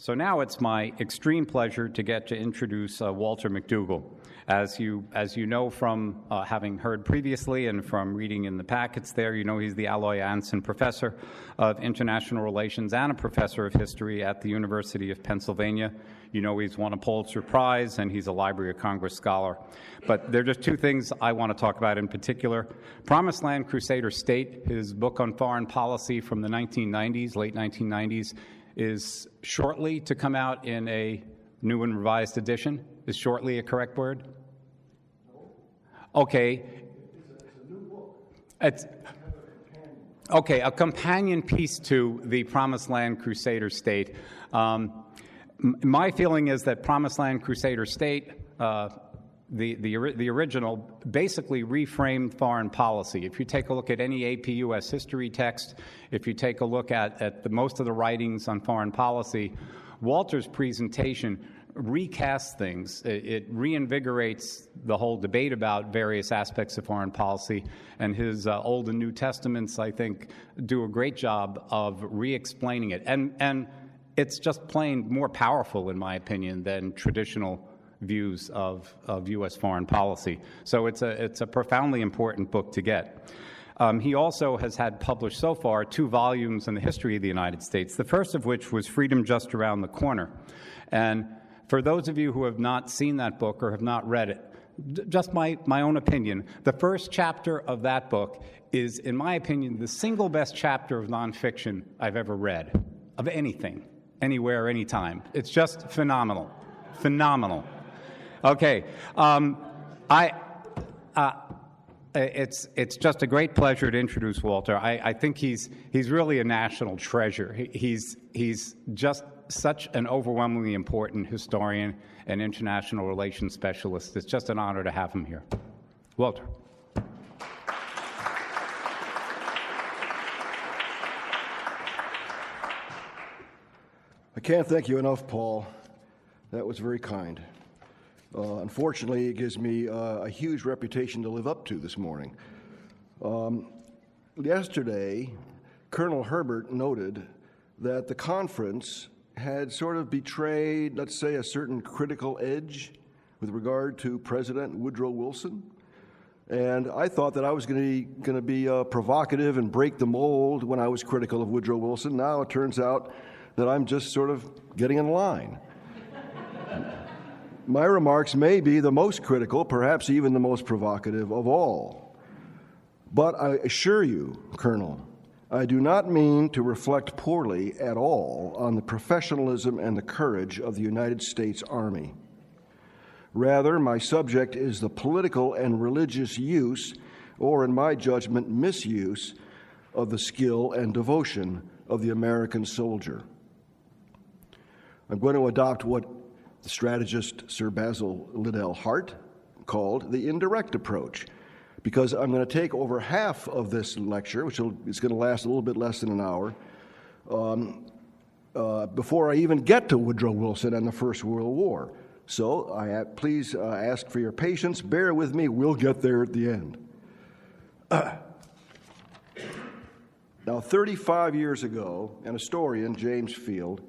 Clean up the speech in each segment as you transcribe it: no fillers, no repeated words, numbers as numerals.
So now it's my extreme pleasure to get to introduce Walter McDougall. As you know from having heard previously and from reading in the packets there, you know he's the Aloy Anson Professor of International Relations and a Professor of History at the University of Pennsylvania. You know he's won a Pulitzer Prize and he's a Library of Congress scholar. But there are just two things I want to talk about in particular. Promised Land, Crusader State, his book on foreign policy from the 1990s, late 1990s, is shortly to come out in a new and revised edition. Is shortly a correct word? Okay. It's a new book. It's okay, a companion piece to the Promised Land Crusader State. My feeling is that Promised Land Crusader State, the original, basically reframed foreign policy. If you take a look at any AP U.S. history text, if you take a look at most of the writings on foreign policy, Walter's presentation recasts things. It reinvigorates the whole debate about various aspects of foreign policy, and his Old and New Testaments, I think, do a great job of re-explaining it. And it's just plain more powerful, in my opinion, than traditional views of U.S. foreign policy. So it's a profoundly important book to get. He also has had published so far 2 volumes on the history of the United States, the first of which was Freedom Just Around the Corner. And for those of you who have not seen that book or have not read it, just my own opinion, the first chapter of that book is, in my opinion, the single best chapter of nonfiction I've ever read, of anything, anywhere, anytime. It's just phenomenal. Phenomenal. Okay. It's just a great pleasure to introduce Walter. I think he's really a national treasure. He's just such an overwhelmingly important historian and international relations specialist. It's just an honor to have him here. Walter. I can't thank you enough, Paul. That was very kind. Unfortunately, it gives me a huge reputation to live up to this morning. Yesterday, Colonel Herbert noted that the conference had sort of betrayed, let's say, a certain critical edge with regard to President Woodrow Wilson. And I thought that I was going to be provocative and break the mold when I was critical of Woodrow Wilson. Now it turns out that I'm just sort of getting in line. My remarks may be the most critical, perhaps even the most provocative of all. But I assure you, Colonel, I do not mean to reflect poorly at all on the professionalism and the courage of the United States Army. Rather, my subject is the political and religious use, or in my judgment, misuse, of the skill and devotion of the American soldier. I'm going to adopt what the strategist Sir Basil Liddell Hart called the indirect approach, because I'm going to take over half of this lecture, which is going to last a little bit less than an hour, before I even get to Woodrow Wilson and the First World War. So please ask for your patience. Bear with me. We'll get there at the end. Now, 35 years ago, an historian, James Field,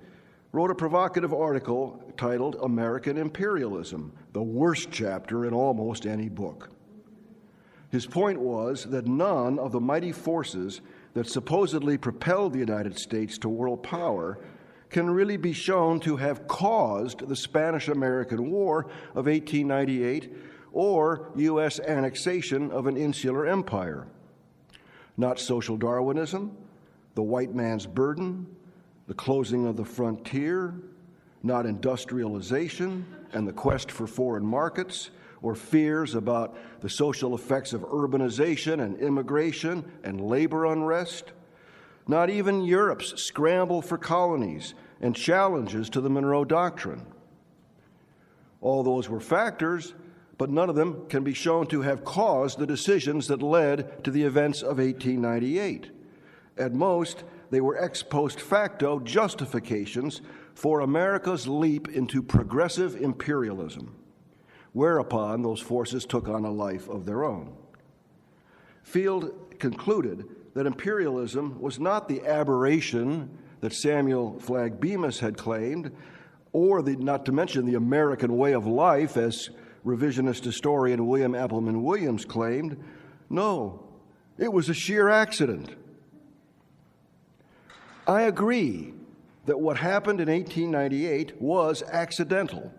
wrote a provocative article titled American Imperialism, the worst chapter in almost any book. His point was that none of the mighty forces that supposedly propelled the United States to world power can really be shown to have caused the Spanish-American War of 1898 or U.S. annexation of an insular empire. Not social Darwinism, the white man's burden, the closing of the frontier, not industrialization and the quest for foreign markets, or fears about the social effects of urbanization and immigration and labor unrest, not even Europe's scramble for colonies and challenges to the Monroe Doctrine. All those were factors, but none of them can be shown to have caused the decisions that led to the events of 1898. At most, they were ex post facto justifications for America's leap into progressive imperialism, whereupon those forces took on a life of their own. Field concluded that imperialism was not the aberration that Samuel Flagg Bemis had claimed, or not to mention the American way of life, as revisionist historian William Appleman Williams claimed. No, it was a sheer accident. I agree that what happened in 1898 was accidental,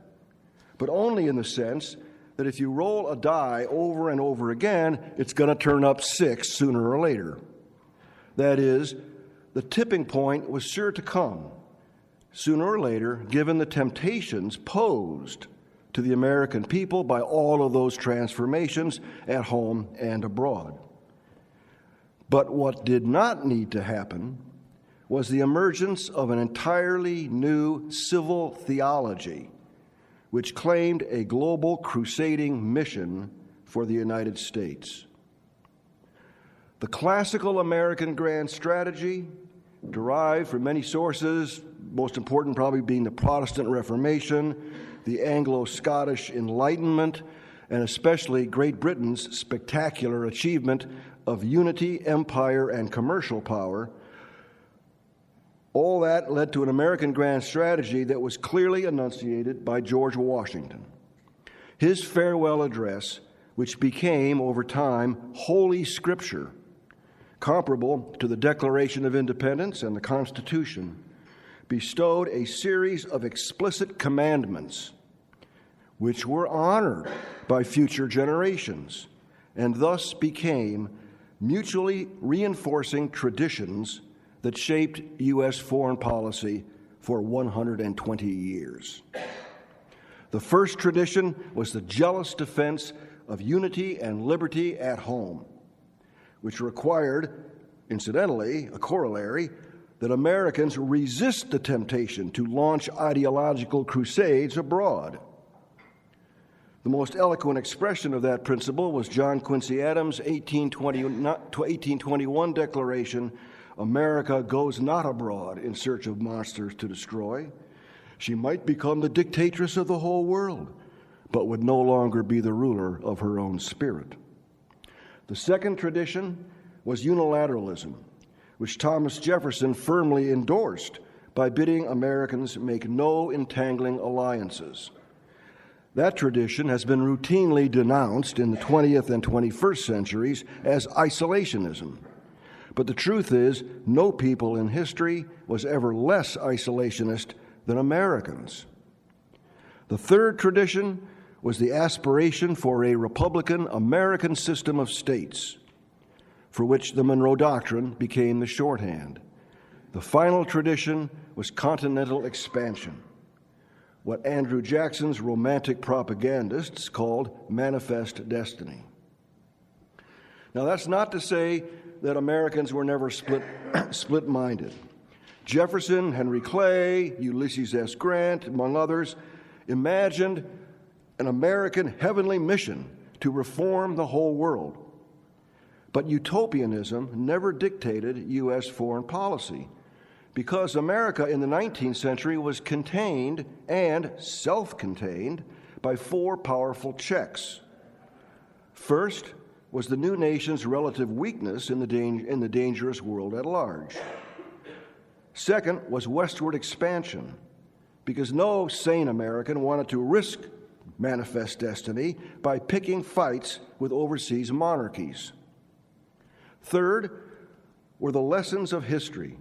but only in the sense that if you roll a die over and over again, it's going to turn up 6 sooner or later. That is, the tipping point was sure to come sooner or later, given the temptations posed to the American people by all of those transformations at home and abroad. But what did not need to happen was the emergence of an entirely new civil theology, which claimed a global crusading mission for the United States. The classical American grand strategy, derived from many sources, most important probably being the Protestant Reformation, the Anglo-Scottish Enlightenment, and especially Great Britain's spectacular achievement of unity, empire, and commercial power, all that led to an American grand strategy that was clearly enunciated by George Washington. His farewell address, which became, over time, Holy Scripture, comparable to the Declaration of Independence and the Constitution, bestowed a series of explicit commandments which were honored by future generations and thus became mutually reinforcing traditions that shaped U.S. foreign policy for 120 years. The first tradition was the jealous defense of unity and liberty at home, which required, incidentally, a corollary, that Americans resist the temptation to launch ideological crusades abroad. The most eloquent expression of that principle was John Quincy Adams' 1821 declaration, "America goes not abroad in search of monsters to destroy. She might become the dictatress of the whole world, but would no longer be the ruler of her own spirit." The second tradition was unilateralism, which Thomas Jefferson firmly endorsed by bidding Americans make no entangling alliances. That tradition has been routinely denounced in the 20th and 21st centuries as isolationism. But the truth is, no people in history was ever less isolationist than Americans. The third tradition was the aspiration for a Republican American system of states, for which the Monroe Doctrine became the shorthand. The final tradition was continental expansion, what Andrew Jackson's romantic propagandists called manifest destiny. Now, that's not to say that Americans were never split-minded. Jefferson, Henry Clay, Ulysses S. Grant, among others, imagined an American heavenly mission to reform the whole world. But utopianism never dictated U.S. foreign policy, because America in the 19th century was contained and self-contained by 4 powerful checks. First was the new nation's relative weakness in the dangerous world at large. Second was westward expansion, because no sane American wanted to risk manifest destiny by picking fights with overseas monarchies. Third were the lessons of history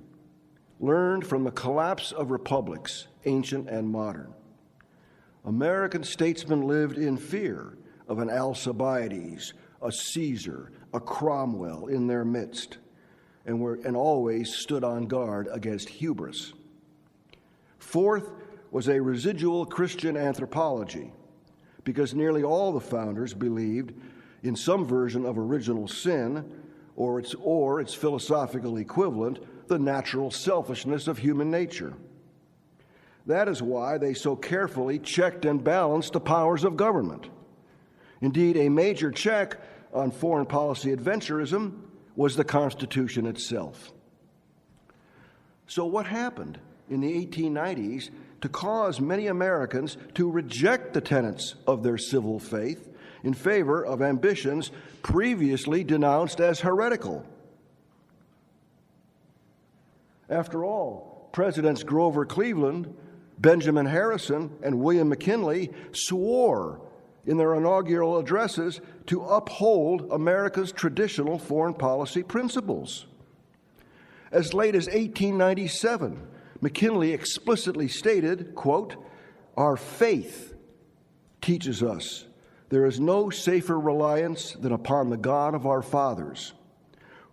learned from the collapse of republics, ancient and modern. American statesmen lived in fear of an Alcibiades, a Caesar, a Cromwell in their midst, and always stood on guard against hubris. Fourth was a residual Christian anthropology, because nearly all the founders believed in some version of original sin, or its philosophical equivalent, the natural selfishness of human nature. That is why they so carefully checked and balanced the powers of government. Indeed, a major check on foreign policy adventurism was the Constitution itself. So what happened in the 1890s to cause many Americans to reject the tenets of their civil faith in favor of ambitions previously denounced as heretical? After all, Presidents Grover Cleveland, Benjamin Harrison, and William McKinley swore in their inaugural addresses to uphold America's traditional foreign policy principles. As late as 1897, McKinley explicitly stated, quote, "Our faith teaches us there is no safer reliance than upon the God of our fathers,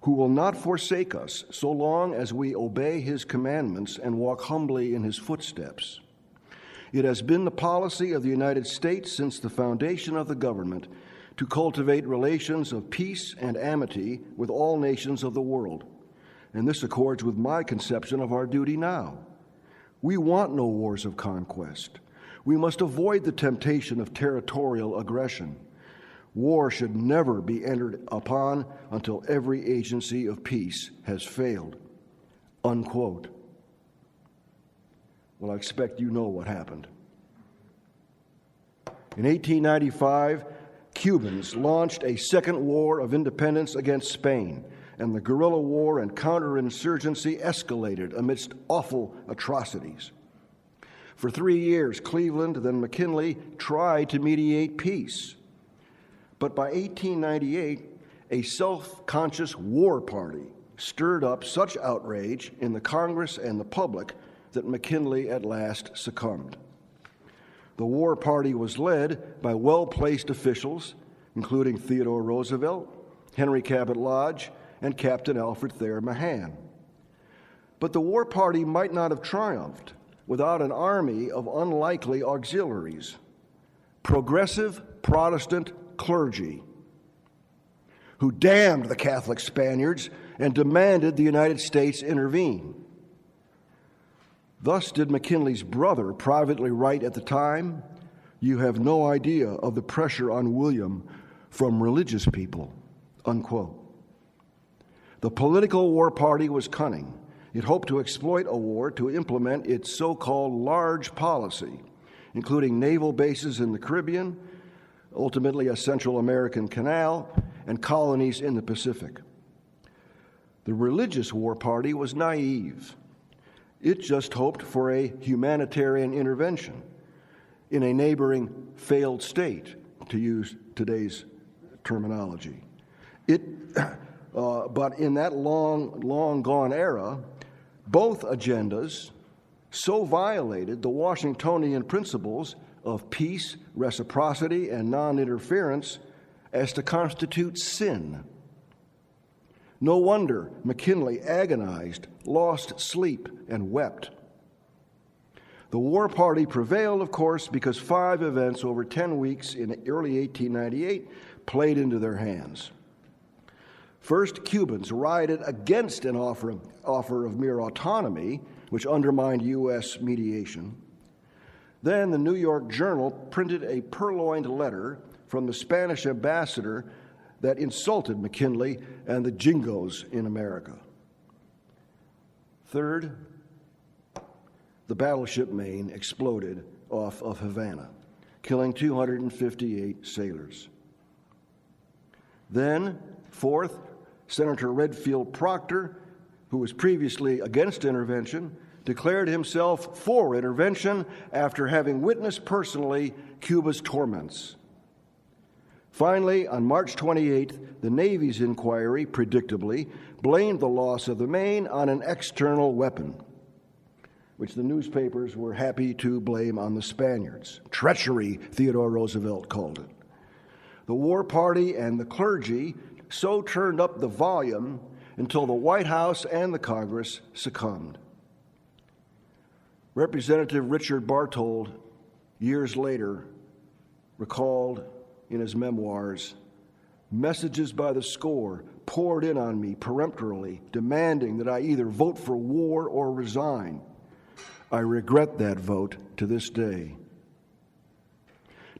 who will not forsake us so long as we obey his commandments and walk humbly in his footsteps. It has been the policy of the United States since the foundation of the government to cultivate relations of peace and amity with all nations of the world, and this accords with my conception of our duty now. We want no wars of conquest. We must avoid the temptation of territorial aggression. War should never be entered upon until every agency of peace has failed." Unquote. Well, I expect you know what happened. In 1895, Cubans launched a second war of independence against Spain, and the guerrilla war and counterinsurgency escalated amidst awful atrocities. For 3 years, Cleveland, then McKinley, tried to mediate peace. But by 1898, a self-conscious war party stirred up such outrage in the Congress and the public that McKinley at last succumbed. The war party was led by well-placed officials, including Theodore Roosevelt, Henry Cabot Lodge, and Captain Alfred Thayer Mahan. But the war party might not have triumphed without an army of unlikely auxiliaries: progressive Protestant clergy, who damned the Catholic Spaniards and demanded the United States intervene. Thus did McKinley's brother privately write at the time, "You have no idea of the pressure on William from religious people," unquote. The political war party was cunning. It hoped to exploit a war to implement its so-called large policy, including naval bases in the Caribbean, ultimately a Central American canal, and colonies in the Pacific. The religious war party was naive. It just hoped for a humanitarian intervention in a neighboring failed state, to use today's terminology. But in that long gone era, both agendas so violated the Washingtonian principles of peace, reciprocity, and non-interference as to constitute sin. No wonder McKinley agonized, lost sleep, and wept. The war party prevailed, of course, because 5 events over 10 weeks in early 1898 played into their hands. First, Cubans rioted against an offer of mere autonomy, which undermined U.S. mediation. Then the New York Journal printed a purloined letter from the Spanish ambassador that insulted McKinley and the Jingos in America. Third, the battleship Maine exploded off of Havana, killing 258 sailors. Then, fourth, Senator Redfield Proctor, who was previously against intervention, declared himself for intervention after having witnessed personally Cuba's torments. Finally, on March 28th, the Navy's inquiry, predictably, blamed the loss of the Maine on an external weapon, which the newspapers were happy to blame on the Spaniards. Treachery, Theodore Roosevelt called it. The war party and the clergy so turned up the volume until the White House and the Congress succumbed. Representative Richard Bartold, years later, recalled in his memoirs, "Messages by the score poured in on me peremptorily, demanding that I either vote for war or resign. I regret that vote to this day."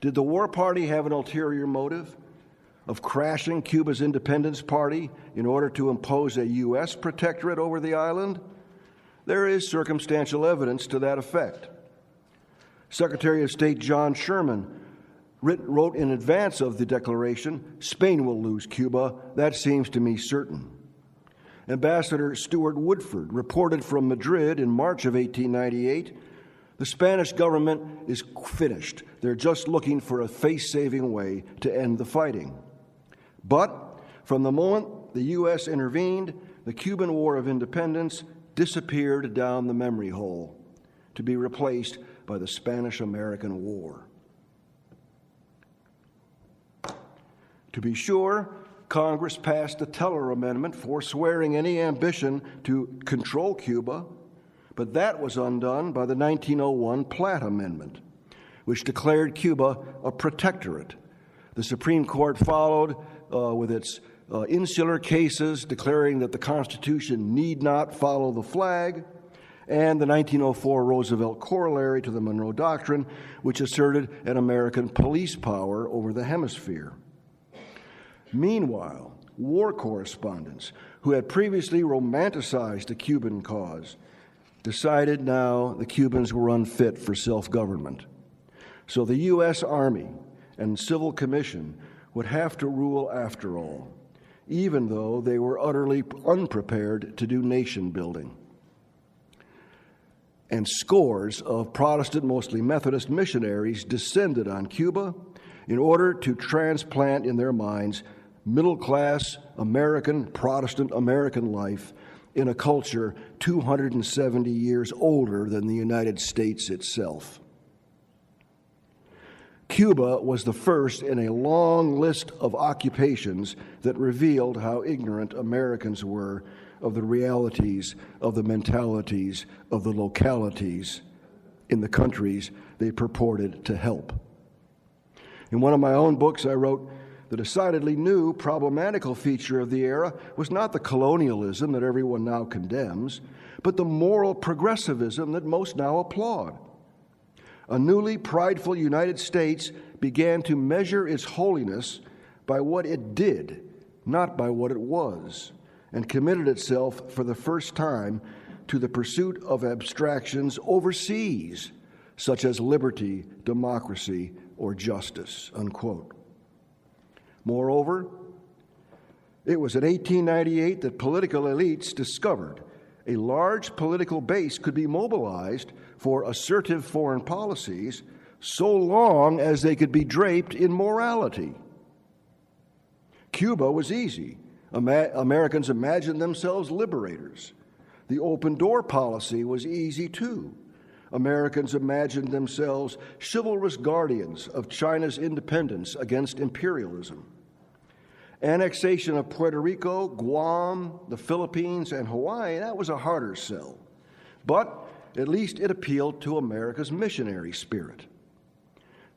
Did the war party have an ulterior motive of crashing Cuba's independence party in order to impose a U.S. protectorate over the island? There is circumstantial evidence to that effect. Secretary of State John Sherman wrote in advance of the declaration, "Spain will lose Cuba. That seems to me certain." Ambassador Stuart Woodford reported from Madrid in March of 1898, the Spanish government is finished. They're just looking for a face-saving way to end the fighting. But from the moment the U.S. intervened, the Cuban War of Independence disappeared down the memory hole to be replaced by the Spanish-American War. To be sure, Congress passed the Teller Amendment forswearing any ambition to control Cuba, but that was undone by the 1901 Platt Amendment, which declared Cuba a protectorate. The Supreme Court followed with its insular cases declaring that the Constitution need not follow the flag, and the 1904 Roosevelt corollary to the Monroe Doctrine, which asserted an American police power over the hemisphere. Meanwhile, war correspondents who had previously romanticized the Cuban cause decided now the Cubans were unfit for self-government. So the U.S. Army and Civil Commission would have to rule after all, even though they were utterly unprepared to do nation building. And scores of Protestant, mostly Methodist missionaries descended on Cuba in order to transplant in their minds middle-class American, Protestant American life in a culture 270 years older than the United States itself. Cuba was the first in a long list of occupations that revealed how ignorant Americans were of the realities, of the mentalities, of the localities in the countries they purported to help. In one of my own books, I wrote, the decidedly new, problematical feature of the era was not the colonialism that everyone now condemns, but the moral progressivism that most now applaud. A newly prideful United States began to measure its holiness by what it did, not by what it was, and committed itself for the first time to the pursuit of abstractions overseas, such as liberty, democracy, or justice, unquote. Moreover, it was in 1898 that political elites discovered a large political base could be mobilized for assertive foreign policies so long as they could be draped in morality. Cuba was easy. Americans imagined themselves liberators. The open door policy was easy too. Americans imagined themselves chivalrous guardians of China's independence against imperialism. Annexation of Puerto Rico, Guam, the Philippines, and Hawaii, that was a harder sell. But at least it appealed to America's missionary spirit.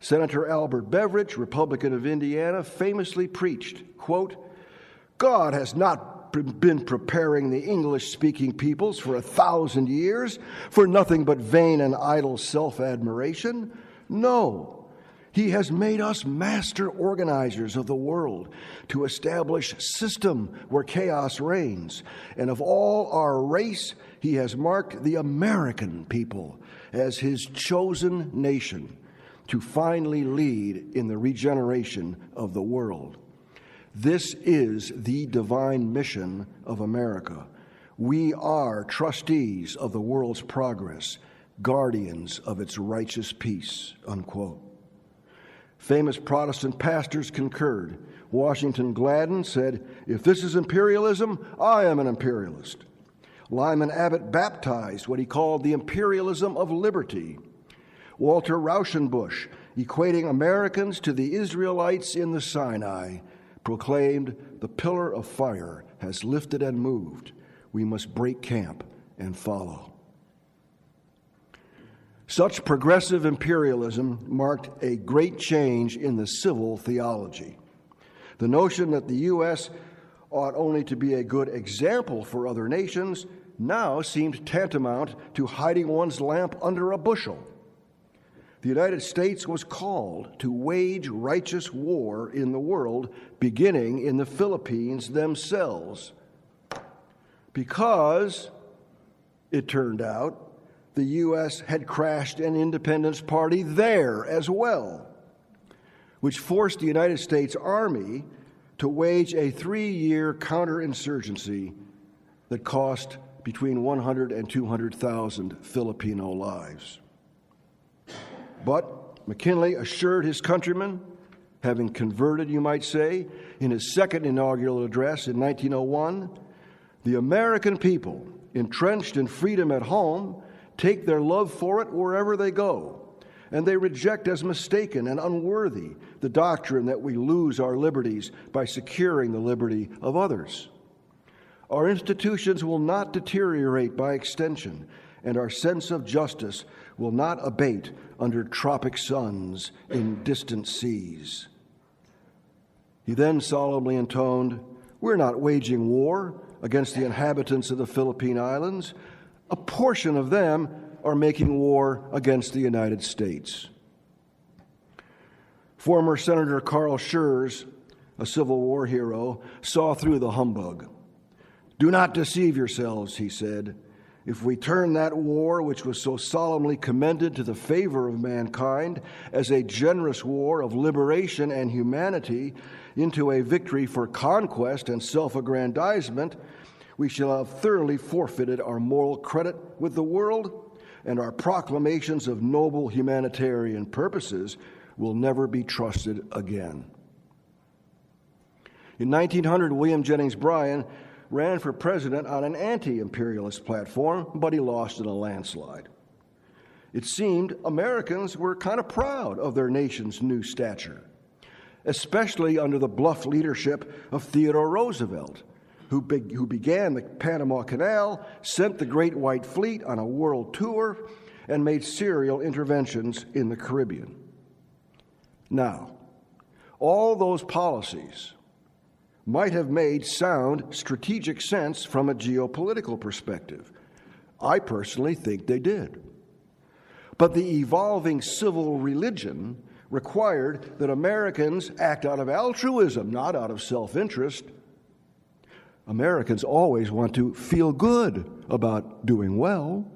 Senator Albert Beveridge, Republican of Indiana, famously preached, quote, God has not been preparing the English-speaking peoples for 1,000 years for nothing but vain and idle self-admiration. No, he has made us master organizers of the world to establish system where chaos reigns. And of all our race, he has marked the American people as his chosen nation to finally lead in the regeneration of the world. This is the divine mission of America. We are trustees of the world's progress, guardians of its righteous peace, unquote. Famous Protestant pastors concurred. Washington Gladden said, if this is imperialism, I am an imperialist. Lyman Abbott baptized what he called the imperialism of liberty. Walter Rauschenbusch, equating Americans to the Israelites in the Sinai, proclaimed, the pillar of fire has lifted and moved. We must break camp and follow. Such progressive imperialism marked a great change in the civil theology. The notion that the U.S. ought only to be a good example for other nations now seemed tantamount to hiding one's lamp under a bushel. The United States was called to wage righteous war in the world, beginning in the Philippines themselves, because, it turned out, the U.S. had crashed an independence party there as well, which forced the United States Army to wage a 3-year counterinsurgency that cost between 100 and 200,000 Filipino lives. But McKinley assured his countrymen, having converted, you might say, in his second inaugural address in 1901, the American people, entrenched in freedom at home, take their love for it wherever they go, and they reject as mistaken and unworthy the doctrine that we lose our liberties by securing the liberty of others. Our institutions will not deteriorate by extension, and our sense of justice will not abate under tropic suns in distant seas. He then solemnly intoned, "We're not waging war against the inhabitants of the Philippine Islands. A portion of them are making war against the United States." Former Senator Carl Schurz, a Civil War hero, saw through the humbug. "Do not deceive yourselves," he said. "If we turn that war, which was so solemnly commended to the favor of mankind as a generous war of liberation and humanity, into a victory for conquest and self-aggrandizement, we shall have thoroughly forfeited our moral credit with the world, and our proclamations of noble humanitarian purposes will never be trusted again." In 1900, William Jennings Bryan ran for president on an anti-imperialist platform, but he lost in a landslide. It seemed Americans were kind of proud of their nation's new stature, especially under the bluff leadership of Theodore Roosevelt, who began the Panama Canal, sent the Great White Fleet on a world tour, and made serial interventions in the Caribbean. Now, all those policies might have made sound strategic sense from a geopolitical perspective. I personally think they did. But the evolving civil religion required that Americans act out of altruism, not out of self-interest. Americans always want to feel good about doing well,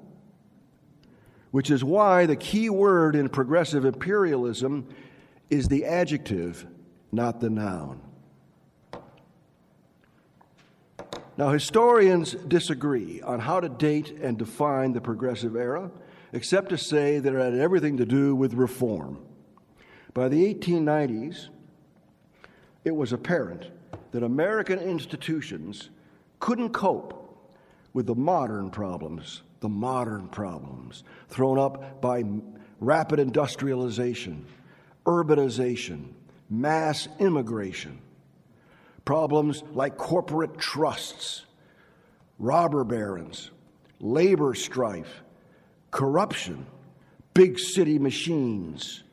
which is why the key word in progressive imperialism is the adjective, not the noun. Now, historians disagree on how to date and define the progressive era, except to say that it had everything to do with reform. By the 1890s, it was apparent that American institutions couldn't cope with the modern problems thrown up by rapid industrialization, urbanization, mass immigration. Problems like corporate trusts, robber barons, labor strife, corruption, big city machines,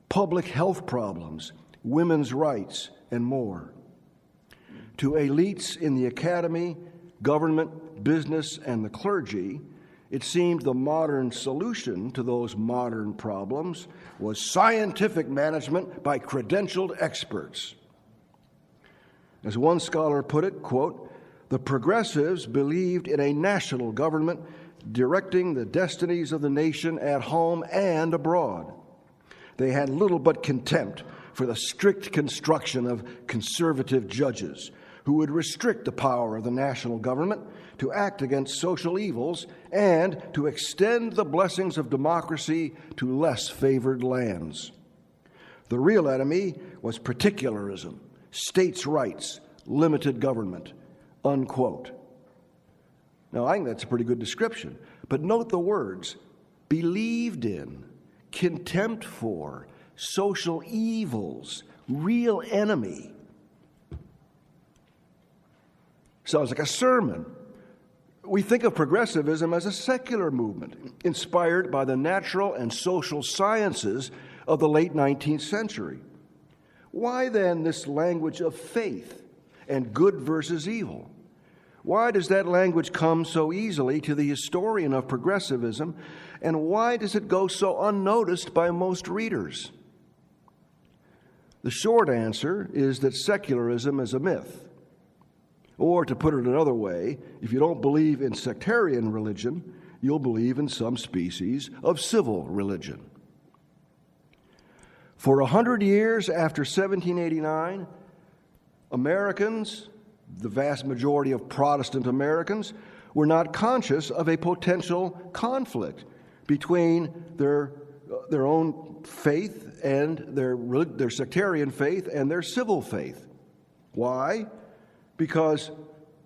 public health problems, women's rights, and more. To elites in the academy, government, business, and the clergy, it seemed the modern solution to those modern problems was scientific management by credentialed experts. As one scholar put it, quote, "The progressives believed in a national government directing the destinies of the nation at home and abroad. They had little but contempt for the strict construction of conservative judges who would restrict the power of the national government to act against social evils and to extend the blessings of democracy to less favored lands. The real enemy was particularism, states' rights, limited government," unquote. Now, I think that's a pretty good description. But note the words, believed in, contempt for, social evils, real enemy. Sounds like a sermon. We think of progressivism as a secular movement inspired by the natural and social sciences of the late 19th century. Why then this language of faith and good versus evil? Why does that language come so easily to the historian of progressivism, and why does it go so unnoticed by most readers? The short answer is that secularism is a myth. Or, to put it another way, if you don't believe in sectarian religion, you'll believe in some species of civil religion. For 100 years after 1789, Americans the vast majority of Protestant Americans were not conscious of a potential conflict between their own faith and their sectarian faith and their civil faith. Why? Because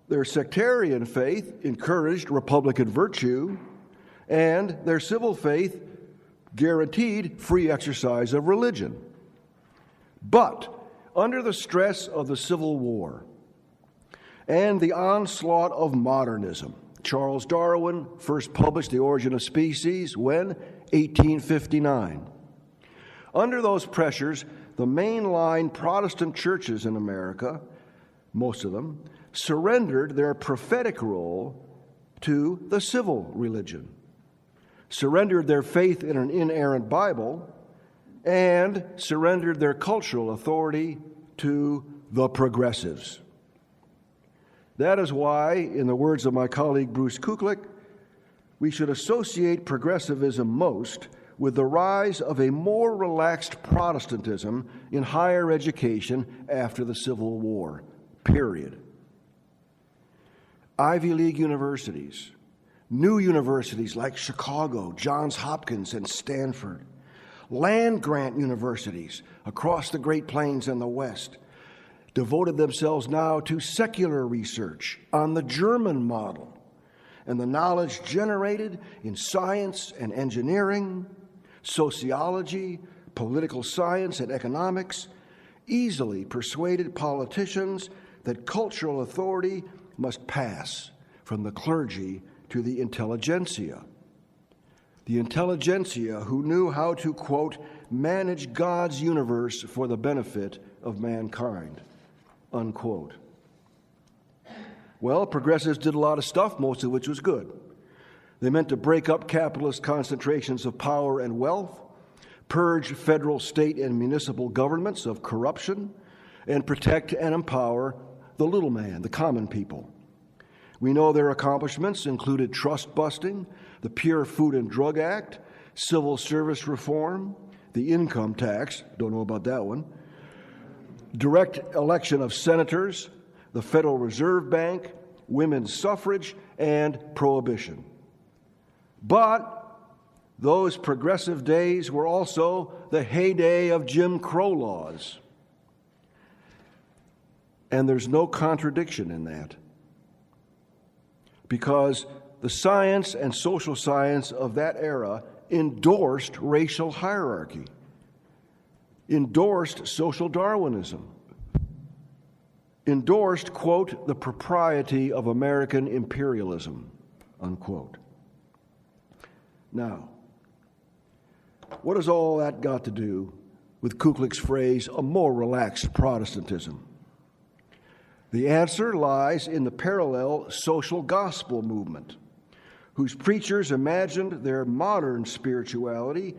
their sectarian faith encouraged Republican virtue, and their civil faith guaranteed free exercise of religion. But under the stress of the Civil War and the onslaught of modernism, Charles Darwin first published The Origin of Species when? 1859. Under those pressures, the mainline Protestant churches in America, most of them, surrendered their prophetic role to the civil religion, surrendered their faith in an inerrant Bible, and surrendered their cultural authority to the progressives. That is why, in the words of my colleague Bruce Kuklick, we should associate progressivism most with the rise of a more relaxed Protestantism in higher education after the Civil War, period. Ivy League universities, new universities like Chicago, Johns Hopkins, and Stanford, land-grant universities across the Great Plains and the West devoted themselves now to secular research on the German model, and the knowledge generated in science and engineering, sociology, political science, and economics easily persuaded politicians that cultural authority must pass from the clergy to the intelligentsia. The intelligentsia who knew how to, quote, manage God's universe for the benefit of mankind, unquote. Well, progressives did a lot of stuff, most of which was good. They meant to break up capitalist concentrations of power and wealth, purge federal, state, and municipal governments of corruption, and protect and empower the little man, the common people. We know their accomplishments included trust busting, the Pure Food and Drug Act, civil service reform, the income tax, don't know about that one, direct election of senators, the Federal Reserve Bank, women's suffrage, and prohibition. But those progressive days were also the heyday of Jim Crow laws. And there's no contradiction in that, because the science and social science of that era endorsed racial hierarchy, endorsed social Darwinism, endorsed, quote, the propriety of American imperialism, unquote. Now, what has all that got to do with Kuklick's phrase, a more relaxed Protestantism? The answer lies in the parallel social gospel movement, whose preachers imagined their modern spirituality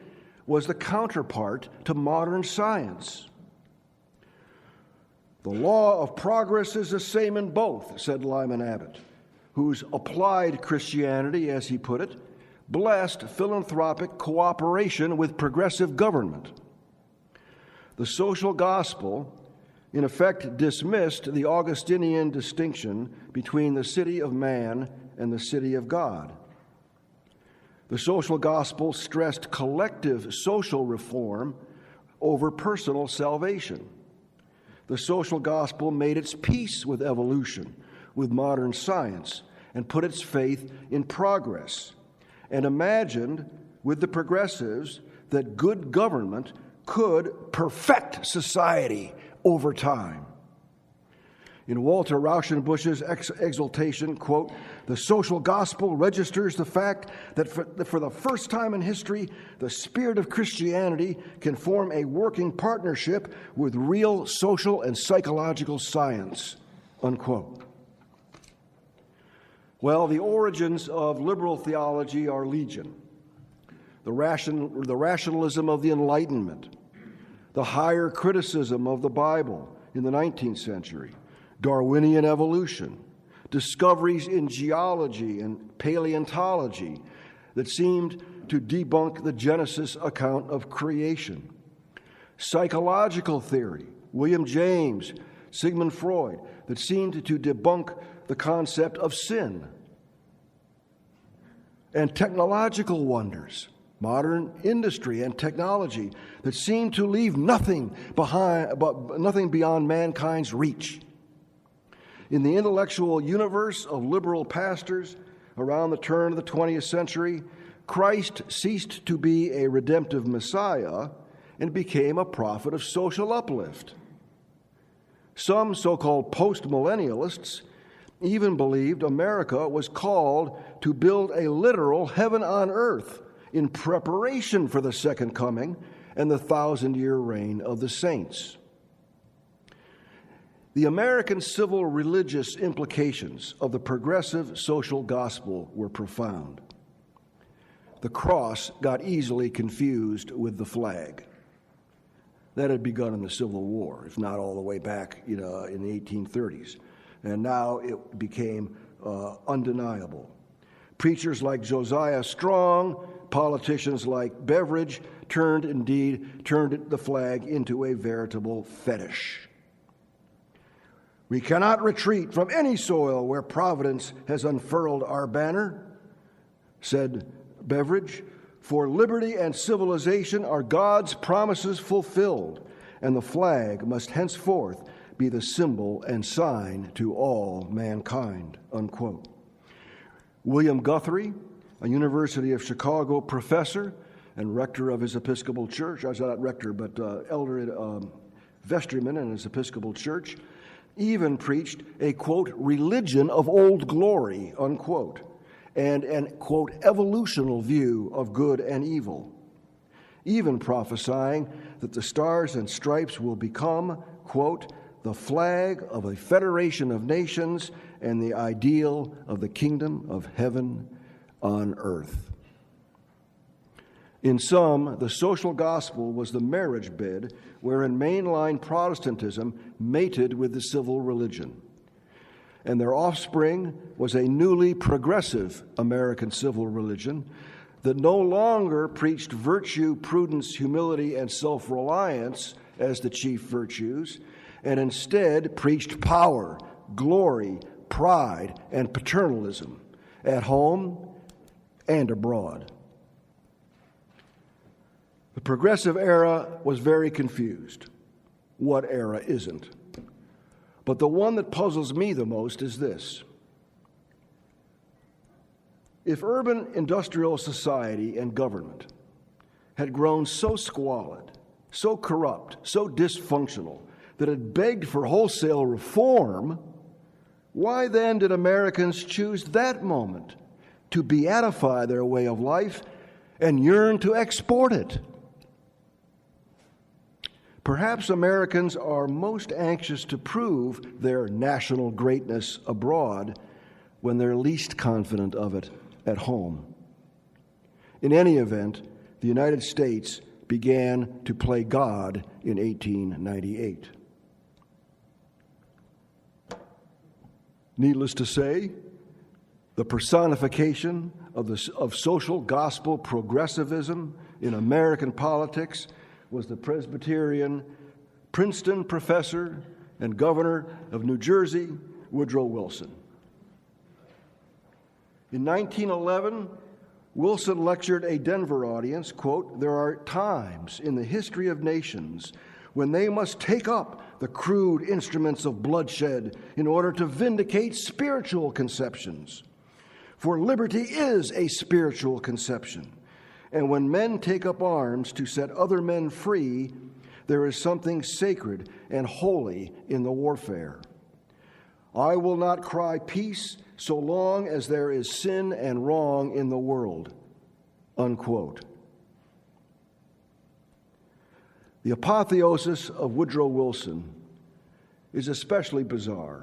was the counterpart to modern science. The law of progress is the same in both, said Lyman Abbott, whose applied Christianity, as he put it, blessed philanthropic cooperation with progressive government. The social gospel, in effect, dismissed the Augustinian distinction between the city of man and the city of God. The social gospel stressed collective social reform over personal salvation. The social gospel made its peace with evolution, with modern science, and put its faith in progress, and imagined with the progressives that good government could perfect society over time. In Walter Rauschenbusch's exultation, quote, the social gospel registers the fact that for the first time in history, the spirit of Christianity can form a working partnership with real social and psychological science, unquote. Well, the origins of liberal theology are legion. The rationalism of the Enlightenment, the higher criticism of the Bible in the 19th century, Darwinian evolution, discoveries in geology and paleontology that seemed to debunk the Genesis account of creation, psychological theory, William James Sigmund Freud, that seemed to debunk the concept of sin. And technological wonders, modern industry and technology that seem to leave nothing beyond mankind's reach. In the intellectual universe of liberal pastors around the turn of the 20th century, Christ ceased to be a redemptive Messiah and became a prophet of social uplift. Some so-called post-millennialists even believed America was called to build a literal heaven on earth in preparation for the second coming and the 1,000-year reign of the saints. The American civil religious implications of the progressive social gospel were profound. The cross got easily confused with the flag. That had begun in the Civil War, if not all the way back in the 1830s. And now it became undeniable. Preachers like Josiah Strong, politicians like Beveridge turned the flag into a veritable fetish. We cannot retreat from any soil where Providence has unfurled our banner, said Beveridge, for liberty and civilization are God's promises fulfilled, and the flag must henceforth be the symbol and sign to all mankind, unquote. William Guthrie, a University of Chicago professor and rector of his Episcopal Church, not rector, but elder vestryman in his Episcopal Church, even preached a, quote, religion of old glory, unquote, and an, quote, evolutional view of good and evil, even prophesying that the stars and stripes will become, quote, the flag of a federation of nations and the ideal of the kingdom of heaven on earth. In sum, the social gospel was the marriage bed wherein mainline Protestantism mated with the civil religion. And their offspring was a newly progressive American civil religion that no longer preached virtue, prudence, humility, and self-reliance as the chief virtues, and instead preached power, glory, pride, and paternalism at home and abroad. The progressive era was very confused. What era isn't? But the one that puzzles me the most is this. If urban industrial society and government had grown so squalid, so corrupt, so dysfunctional, that it begged for wholesale reform, why then did Americans choose that moment to beatify their way of life and yearn to export it? Perhaps Americans are most anxious to prove their national greatness abroad when they're least confident of it at home. In any event, the United States began to play God in 1898. Needless to say, the personification of social gospel progressivism in American politics was the Presbyterian Princeton professor and governor of New Jersey, Woodrow Wilson. In 1911, Wilson lectured a Denver audience, quote, "There are times in the history of nations when they must take up the crude instruments of bloodshed in order to vindicate spiritual conceptions. For liberty is a spiritual conception. And when men take up arms to set other men free, there is something sacred and holy in the warfare. I will not cry peace so long as there is sin and wrong in the world," unquote. The apotheosis of Woodrow Wilson is especially bizarre.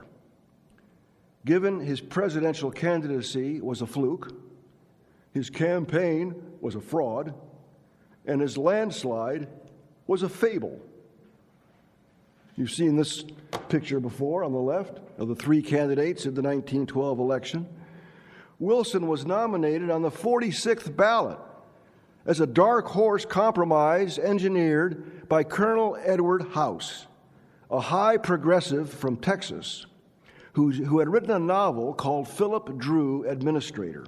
Given his presidential candidacy was a fluke, his campaign was a fraud, and his landslide was a fable. You've seen this picture before on the left of the three candidates in the 1912 election. Wilson was nominated on the 46th ballot as a dark horse compromise engineered by Colonel Edward House, a high progressive from Texas who had written a novel called Philip Drew Administrator,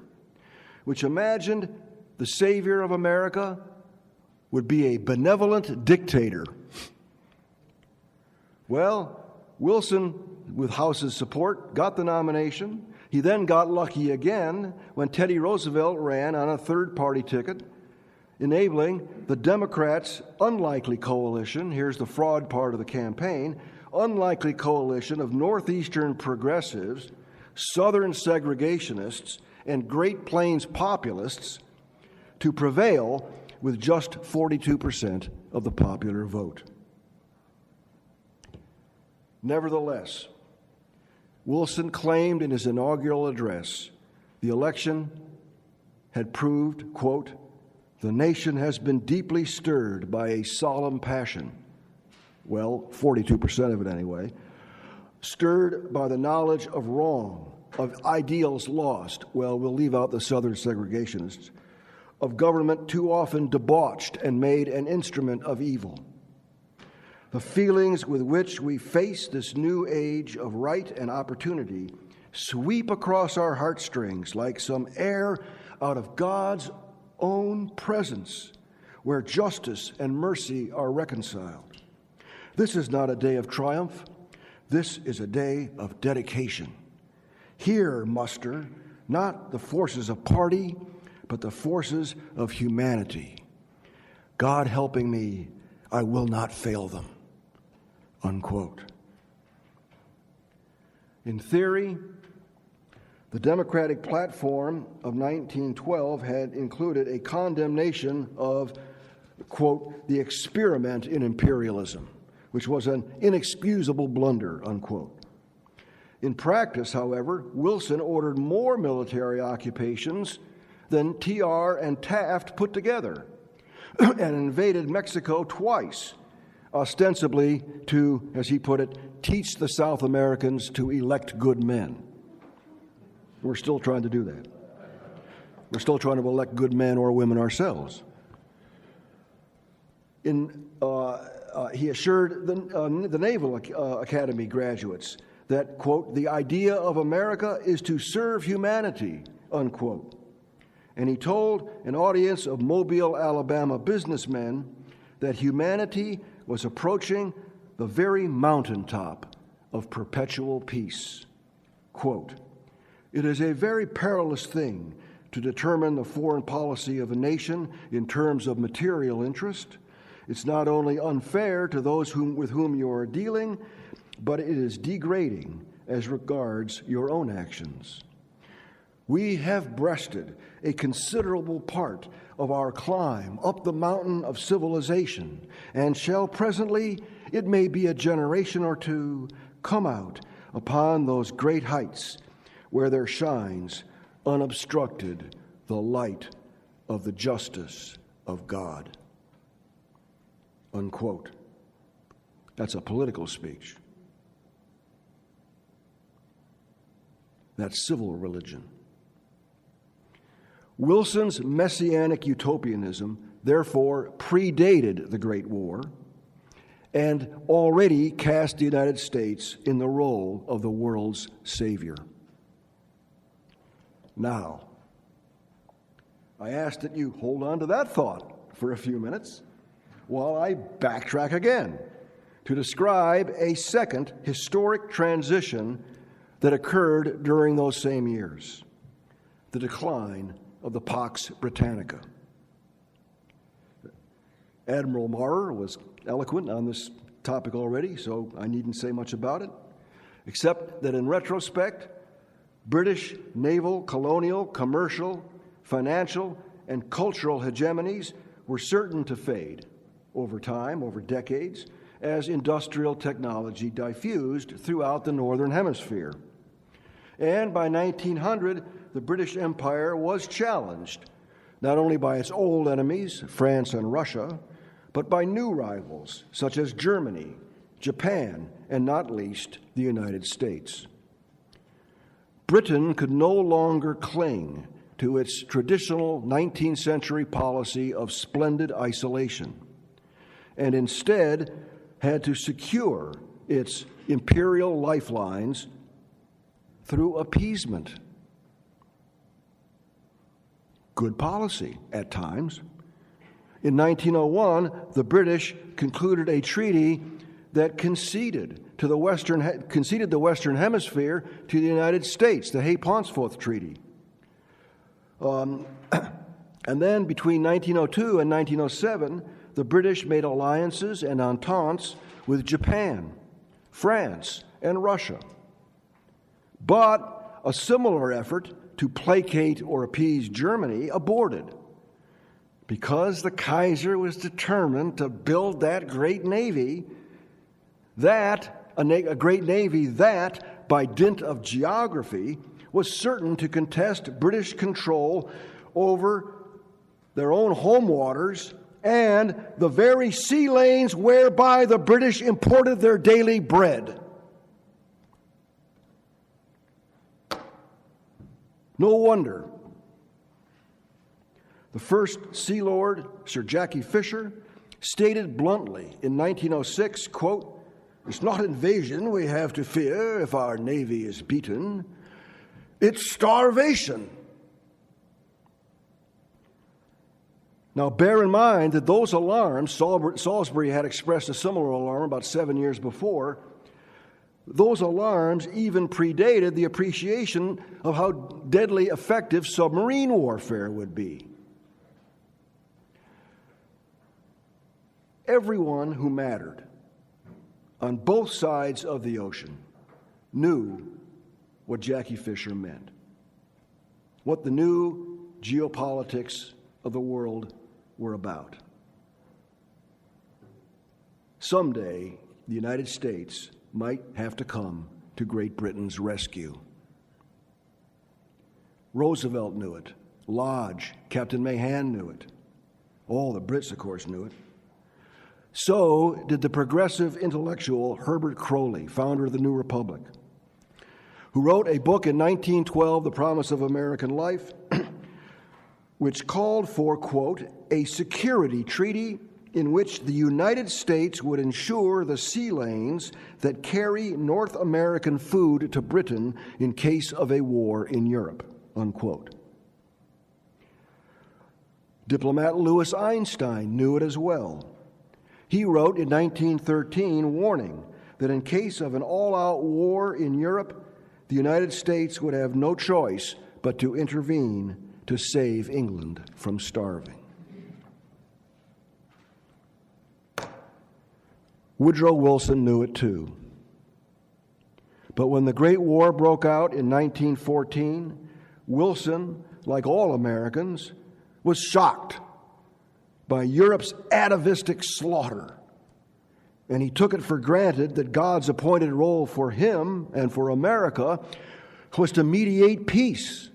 which imagined the savior of America would be a benevolent dictator. Well, Wilson, with House's support, got the nomination. He then got lucky again when Teddy Roosevelt ran on a third-party ticket, enabling the Democrats' unlikely coalition, here's the fraud part of the campaign, unlikely coalition of Northeastern progressives, Southern segregationists, and Great Plains populists to prevail with just 42% of the popular vote. Nevertheless, Wilson claimed in his inaugural address the election had proved, quote, "The nation has been deeply stirred by a solemn passion." Well, 42% of it anyway. Stirred by the knowledge of wrong, of ideals lost. Well, we'll leave out the Southern segregationists. Of government too often debauched and made an instrument of evil. The feelings with which we face this new age of right and opportunity sweep across our heartstrings like some air out of God's own presence, where justice and mercy are reconciled. This is not a day of triumph. This is a day of dedication. Here muster not the forces of party, but the forces of humanity. God helping me, I will not fail them. Unquote. In theory, the Democratic platform of 1912 had included a condemnation of, quote, the experiment in imperialism, which was an inexcusable blunder, unquote. In practice, however, Wilson ordered more military occupations than TR and Taft put together and invaded Mexico twice, ostensibly to, as he put it, teach the South Americans to elect good men. We're still trying to do that. We're still trying to elect good men or women ourselves. He assured the Naval Academy graduates that, quote, the idea of America is to serve humanity, unquote. And he told an audience of Mobile, Alabama businessmen that humanity was approaching the very mountaintop of perpetual peace. Quote, it is a very perilous thing to determine the foreign policy of a nation in terms of material interest. It's not only unfair to those with whom you are dealing, but it is degrading as regards your own actions. We have breasted a considerable part of our climb up the mountain of civilization, and shall presently, it may be a generation or two, come out upon those great heights where there shines unobstructed the light of the justice of God. Unquote. That's a political speech. That's civil religion. Wilson's messianic utopianism, therefore, predated the Great War and already cast the United States in the role of the world's savior. Now, I ask that you hold on to that thought for a few minutes while I backtrack again to describe a second historic transition that occurred during those same years, the decline of the Pax Britannica. Admiral Maurer was eloquent on this topic already, so I needn't say much about it, except that in retrospect, British naval, colonial, commercial, financial, and cultural hegemonies were certain to fade over time, over decades, as industrial technology diffused throughout the Northern Hemisphere. And by 1900, the British Empire was challenged, not only by its old enemies, France and Russia, but by new rivals, such as Germany, Japan, and not least, the United States. Britain could no longer cling to its traditional 19th century policy of splendid isolation, and instead had to secure its imperial lifelines through appeasement. Good policy at times. In 1901, the British concluded a treaty that conceded the Western Hemisphere to the United States, the Hay-Paunceforth Treaty. And then between 1902 and 1907, the British made alliances and ententes with Japan, France, and Russia. But a similar effort to placate or appease Germany aborted because the Kaiser was determined to build that great navy, a great navy that, by dint of geography, was certain to contest British control over their own home waters and the very sea lanes whereby the British imported their daily bread. No wonder the first Sea Lord, Sir Jackie Fisher, stated bluntly in 1906, quote, "It's not invasion we have to fear if our navy is beaten. It's starvation." Now, bear in mind that those alarms, Salisbury had expressed a similar alarm about 7 years before, those alarms even predated the appreciation of how deadly effective submarine warfare would be. Everyone who mattered on both sides of the ocean knew what Jackie Fisher meant, what the new geopolitics of the world were about. Someday, the United States might have to come to Great Britain's rescue. Roosevelt knew it. Lodge, Captain Mahan knew it. All the Brits, of course, knew it. So did the progressive intellectual Herbert Croly, founder of the New Republic, who wrote a book in 1912, The Promise of American Life, which called for, quote, "a security treaty in which the United States would ensure the sea lanes that carry North American food to Britain in case of a war in Europe," unquote. Diplomat Louis Einstein knew it as well. He wrote in 1913, warning that in case of an all-out war in Europe, the United States would have no choice but to intervene to save England from starving. Woodrow Wilson knew it too. But when the Great War broke out in 1914, Wilson, like all Americans, was shocked by Europe's atavistic slaughter. And he took it for granted that God's appointed role for him and for America was to mediate peace.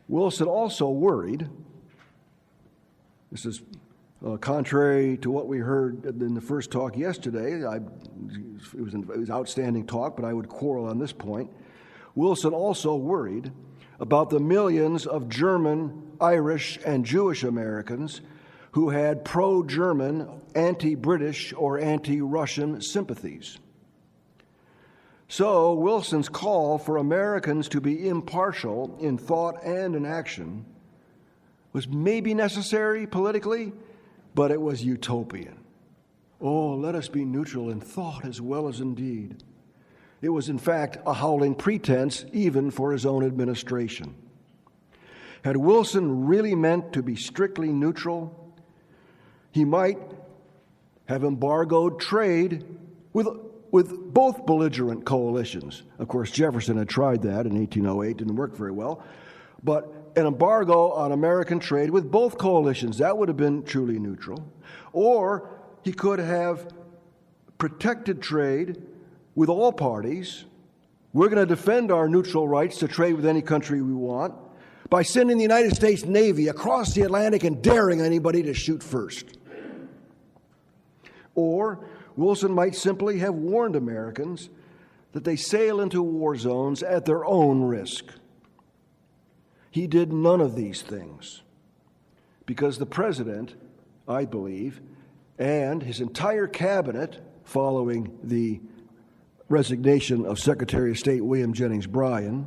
Wilson also worried, this is contrary to what we heard in the first talk yesterday, it was an outstanding talk, but I would quarrel on this point. Wilson also worried about the millions of German, Irish, and Jewish Americans who had pro-German, anti-British, or anti-Russian sympathies. So Wilson's call for Americans to be impartial in thought and in action was maybe necessary politically, but it was utopian. Oh, let us be neutral in thought as well as in deed. It was, in fact, a howling pretense even for his own administration. Had Wilson really meant to be strictly neutral, he might have embargoed trade with both belligerent coalitions. Of course, Jefferson had tried that in 1808, didn't work very well. But an embargo on American trade with both coalitions, that would have been truly neutral. Or he could have protected trade with all parties. We're going to defend our neutral rights to trade with any country we want by sending the United States Navy across the Atlantic and daring anybody to shoot first. Or Wilson might simply have warned Americans that they sail into war zones at their own risk. He did none of these things because the president, I believe, and his entire cabinet following the resignation of Secretary of State William Jennings Bryan.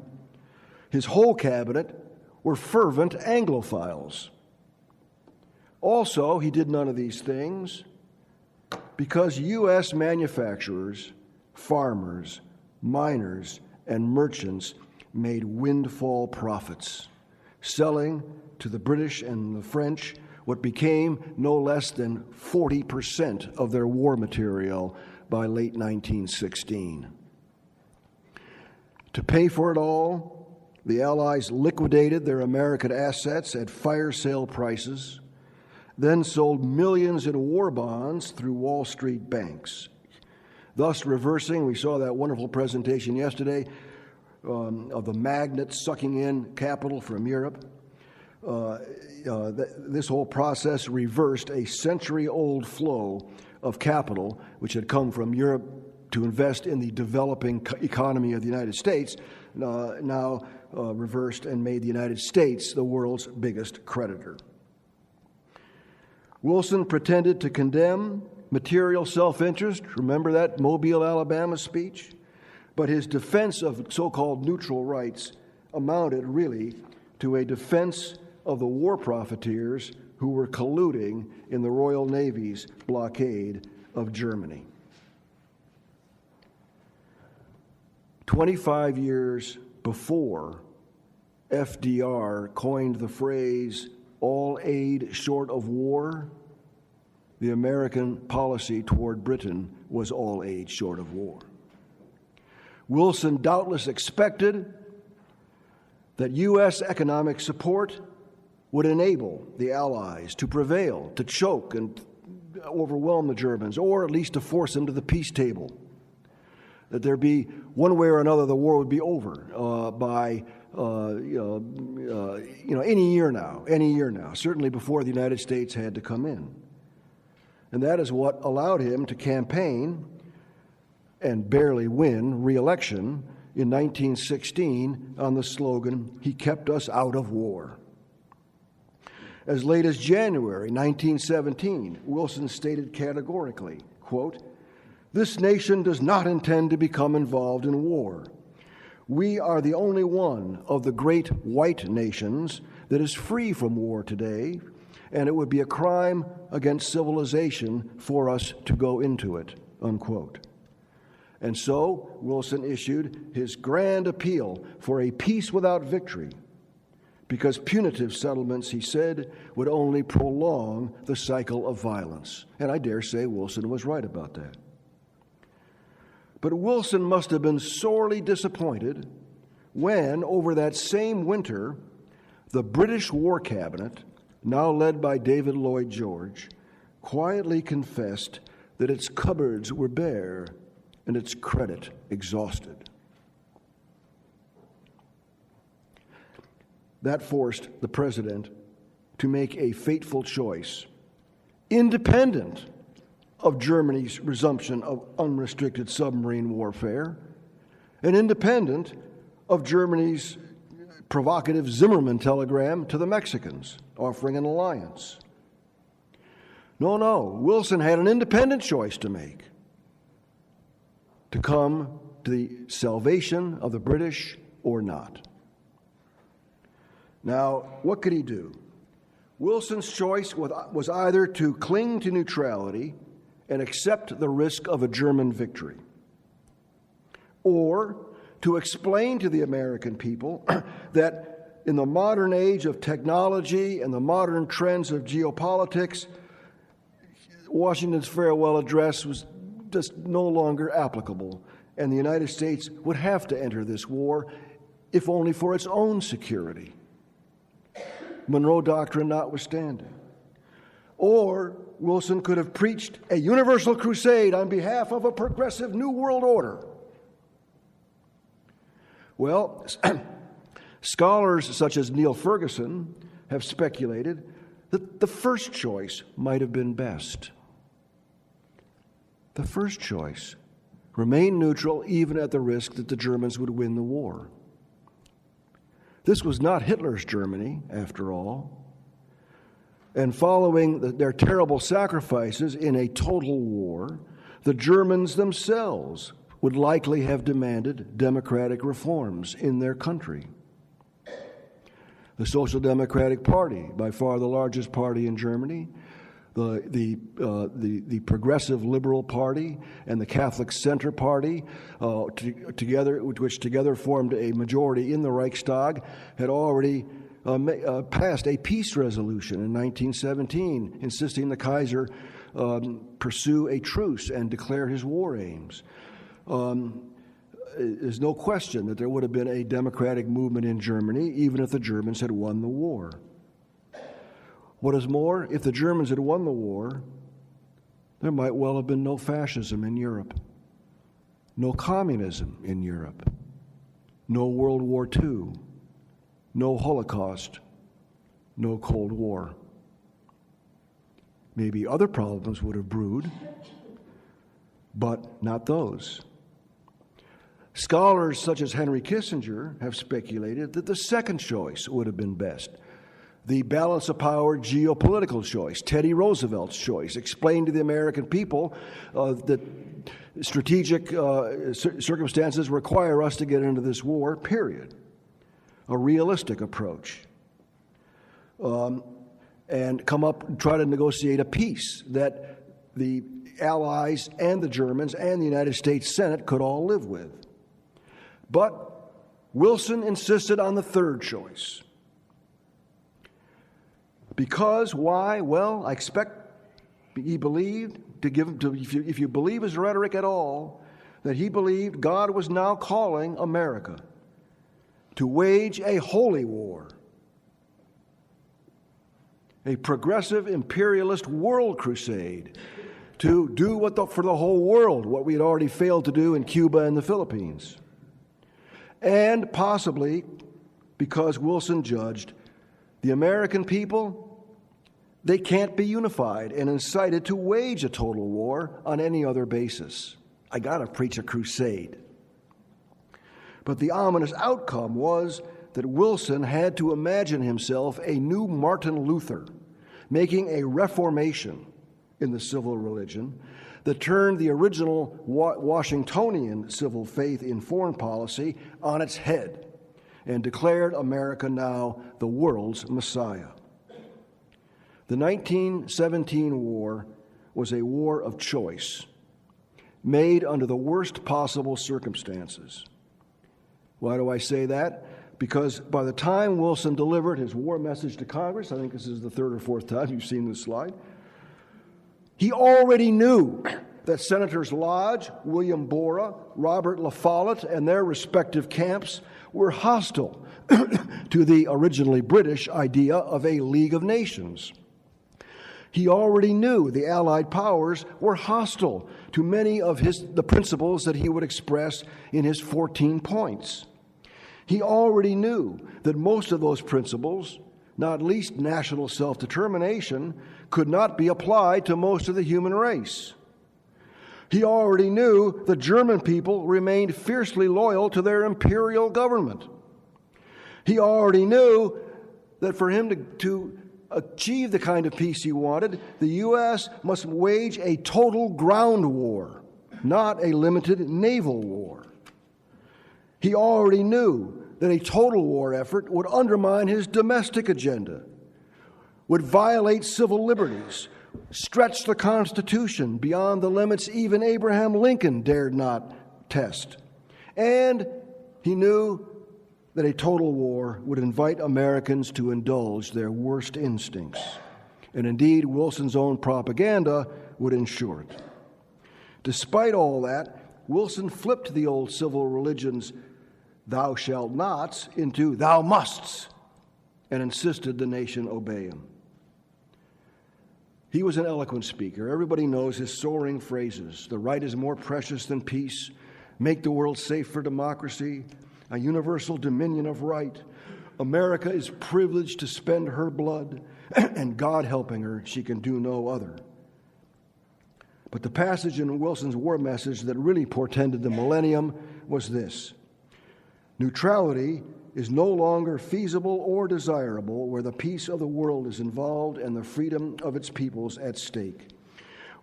His whole cabinet were fervent Anglophiles. Also, he did none of these things because U.S. manufacturers, farmers, miners, and merchants made windfall profits, selling to the British and the French what became no less than 40% of their war material by late 1916. To pay for it all, the Allies liquidated their American assets at fire sale prices, then sold millions in war bonds through Wall Street banks, thus reversing, we saw that wonderful presentation yesterday, of the magnet sucking in capital from Europe. This whole process reversed a century-old flow of capital which had come from Europe to invest in the developing economy of the United States, now reversed and made the United States the world's biggest creditor. Wilson pretended to condemn material self-interest. Remember that Mobile, Alabama speech? But his defense of so-called neutral rights amounted really to a defense of the war profiteers who were colluding in the Royal Navy's blockade of Germany. 25 years before FDR coined the phrase, all aid short of war, the American policy toward Britain was all aid short of war. Wilson doubtless expected that U.S. economic support would enable the Allies to prevail, to choke and overwhelm the Germans, or at least to force them to the peace table. That there be, one way or another, the war would be over by any year now, certainly before the United States had to come in. And that is what allowed him to campaign and barely win re-election in 1916 on the slogan, "He kept us out of war." As late as January 1917, Wilson stated categorically, quote, "This nation does not intend to become involved in war. We are the only one of the great white nations that is free from war today, and it would be a crime against civilization for us to go into it," unquote. And so Wilson issued his grand appeal for a peace without victory, because punitive settlements, he said, would only prolong the cycle of violence. And I dare say Wilson was right about that. But Wilson must have been sorely disappointed when, over that same winter, the British War Cabinet, now led by David Lloyd George, quietly confessed that its cupboards were bare and its credit exhausted. That forced the president to make a fateful choice, independent of Germany's resumption of unrestricted submarine warfare, and independent of Germany's provocative Zimmermann telegram to the Mexicans, offering an alliance. No, Wilson had an independent choice to make, to come to the salvation of the British or not. Now, what could he do? Wilson's choice was either to cling to neutrality and accept the risk of a German victory, or to explain to the American people that in the modern age of technology and the modern trends of geopolitics, Washington's farewell address was just no longer applicable, and the United States would have to enter this war, if only for its own security, Monroe Doctrine notwithstanding. Or Wilson could have preached a universal crusade on behalf of a progressive new world order. Well, scholars such as Neil Ferguson have speculated that the first choice might have been best. The first choice, remain neutral even at the risk that the Germans would win the war. This was not Hitler's Germany, after all. And following their terrible sacrifices in a total war, the Germans themselves would likely have demanded democratic reforms in their country. The Social Democratic Party, by far the largest party in Germany, the Progressive Liberal Party and the Catholic Center Party, which together formed a majority in the Reichstag, had already passed a peace resolution in 1917, insisting the Kaiser pursue a truce and declare his war aims. There's no question that there would have been a democratic movement in Germany, even if the Germans had won the war. What is more, if the Germans had won the war, there might well have been no fascism in Europe, no communism in Europe, no World War II, no Holocaust, no Cold War. Maybe other problems would have brewed, but not those. Scholars such as Henry Kissinger have speculated that the second choice would have been best. The balance of power geopolitical choice, Teddy Roosevelt's choice, explained to the American people that strategic circumstances require us to get into this war, period. A realistic approach. And try to negotiate a peace that the Allies and the Germans and the United States Senate could all live with. But Wilson insisted on the third choice. Because why? Well, I expect he believed, if you believe his rhetoric at all, that he believed God was now calling America to wage a holy war, a progressive imperialist world crusade, to do for the whole world what we had already failed to do in Cuba and the Philippines. And possibly because Wilson judged the American people, they can't be unified and incited to wage a total war on any other basis. I got to preach a crusade. But the ominous outcome was that Wilson had to imagine himself a new Martin Luther, making a reformation in the civil religion that turned the original Washingtonian civil faith in foreign policy on its head and declared America now the world's Messiah. The 1917 war was a war of choice, made under the worst possible circumstances. Why do I say that? Because by the time Wilson delivered his war message to Congress, I think this is the third or fourth time you've seen this slide, he already knew that Senators Lodge, William Borah, Robert La Follette, and their respective camps were hostile to the originally British idea of a League of Nations. He already knew the Allied powers were hostile to many of the principles that he would express in his 14 points. He already knew that most of those principles, not least national self-determination, could not be applied to most of the human race. He already knew the German people remained fiercely loyal to their imperial government. He already knew that for him to achieve the kind of peace he wanted, the U.S. must wage a total ground war, not a limited naval war. He already knew that a total war effort would undermine his domestic agenda, would violate civil liberties, stretch the Constitution beyond the limits even Abraham Lincoln dared not test. And he knew that a total war would invite Americans to indulge their worst instincts. And indeed, Wilson's own propaganda would ensure it. Despite all that, Wilson flipped the old civil religion's thou shalt nots into thou musts and insisted the nation obey him. He was an eloquent speaker. Everybody knows his soaring phrases. The right is more precious than peace. Make the world safe for democracy. A universal dominion of right. America is privileged to spend her blood, and God helping her, she can do no other. But the passage in Wilson's war message that really portended the millennium was this: neutrality is no longer feasible or desirable where the peace of the world is involved and the freedom of its peoples at stake.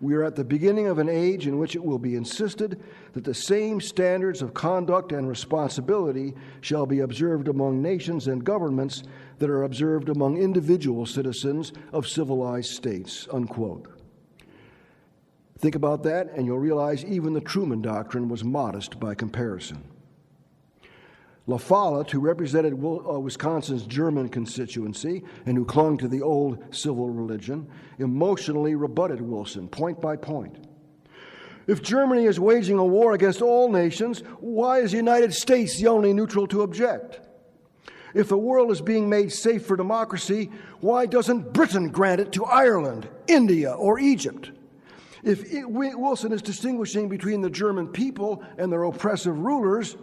We are at the beginning of an age in which it will be insisted that the same standards of conduct and responsibility shall be observed among nations and governments that are observed among individual citizens of civilized states," unquote. Think about that, and you'll realize even the Truman Doctrine was modest by comparison. La Follette, who represented Wisconsin's German constituency and who clung to the old civil religion, emotionally rebutted Wilson point by point. If Germany is waging a war against all nations, why is the United States the only neutral to object? If the world is being made safe for democracy, why doesn't Britain grant it to Ireland, India, or Egypt? If Wilson is distinguishing between the German people and their oppressive rulers,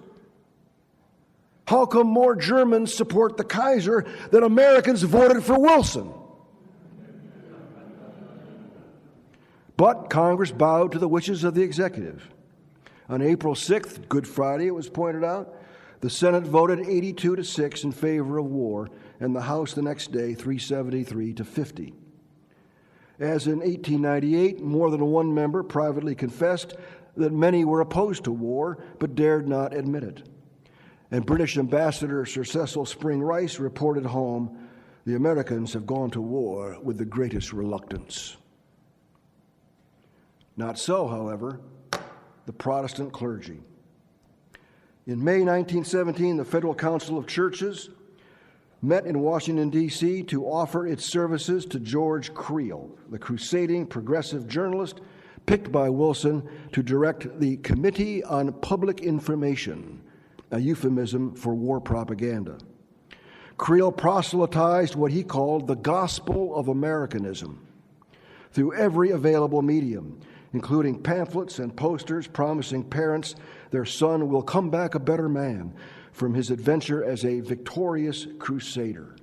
how come more Germans support the Kaiser than Americans voted for Wilson? But Congress bowed to the wishes of the executive. On April 6th, Good Friday, it was pointed out, the Senate voted 82-6 in favor of war, and the House the next day 373-50. As in 1898, more than one member privately confessed that many were opposed to war but dared not admit it. And British Ambassador Sir Cecil Spring Rice reported home, "The Americans have gone to war with the greatest reluctance." Not so, however, the Protestant clergy. In May 1917, the Federal Council of Churches met in Washington, D.C. to offer its services to George Creel, the crusading progressive journalist picked by Wilson to direct the Committee on Public Information, a euphemism for war propaganda. Creel proselytized what he called the gospel of Americanism through every available medium, including pamphlets and posters promising parents their son will come back a better man from his adventure as a victorious crusader.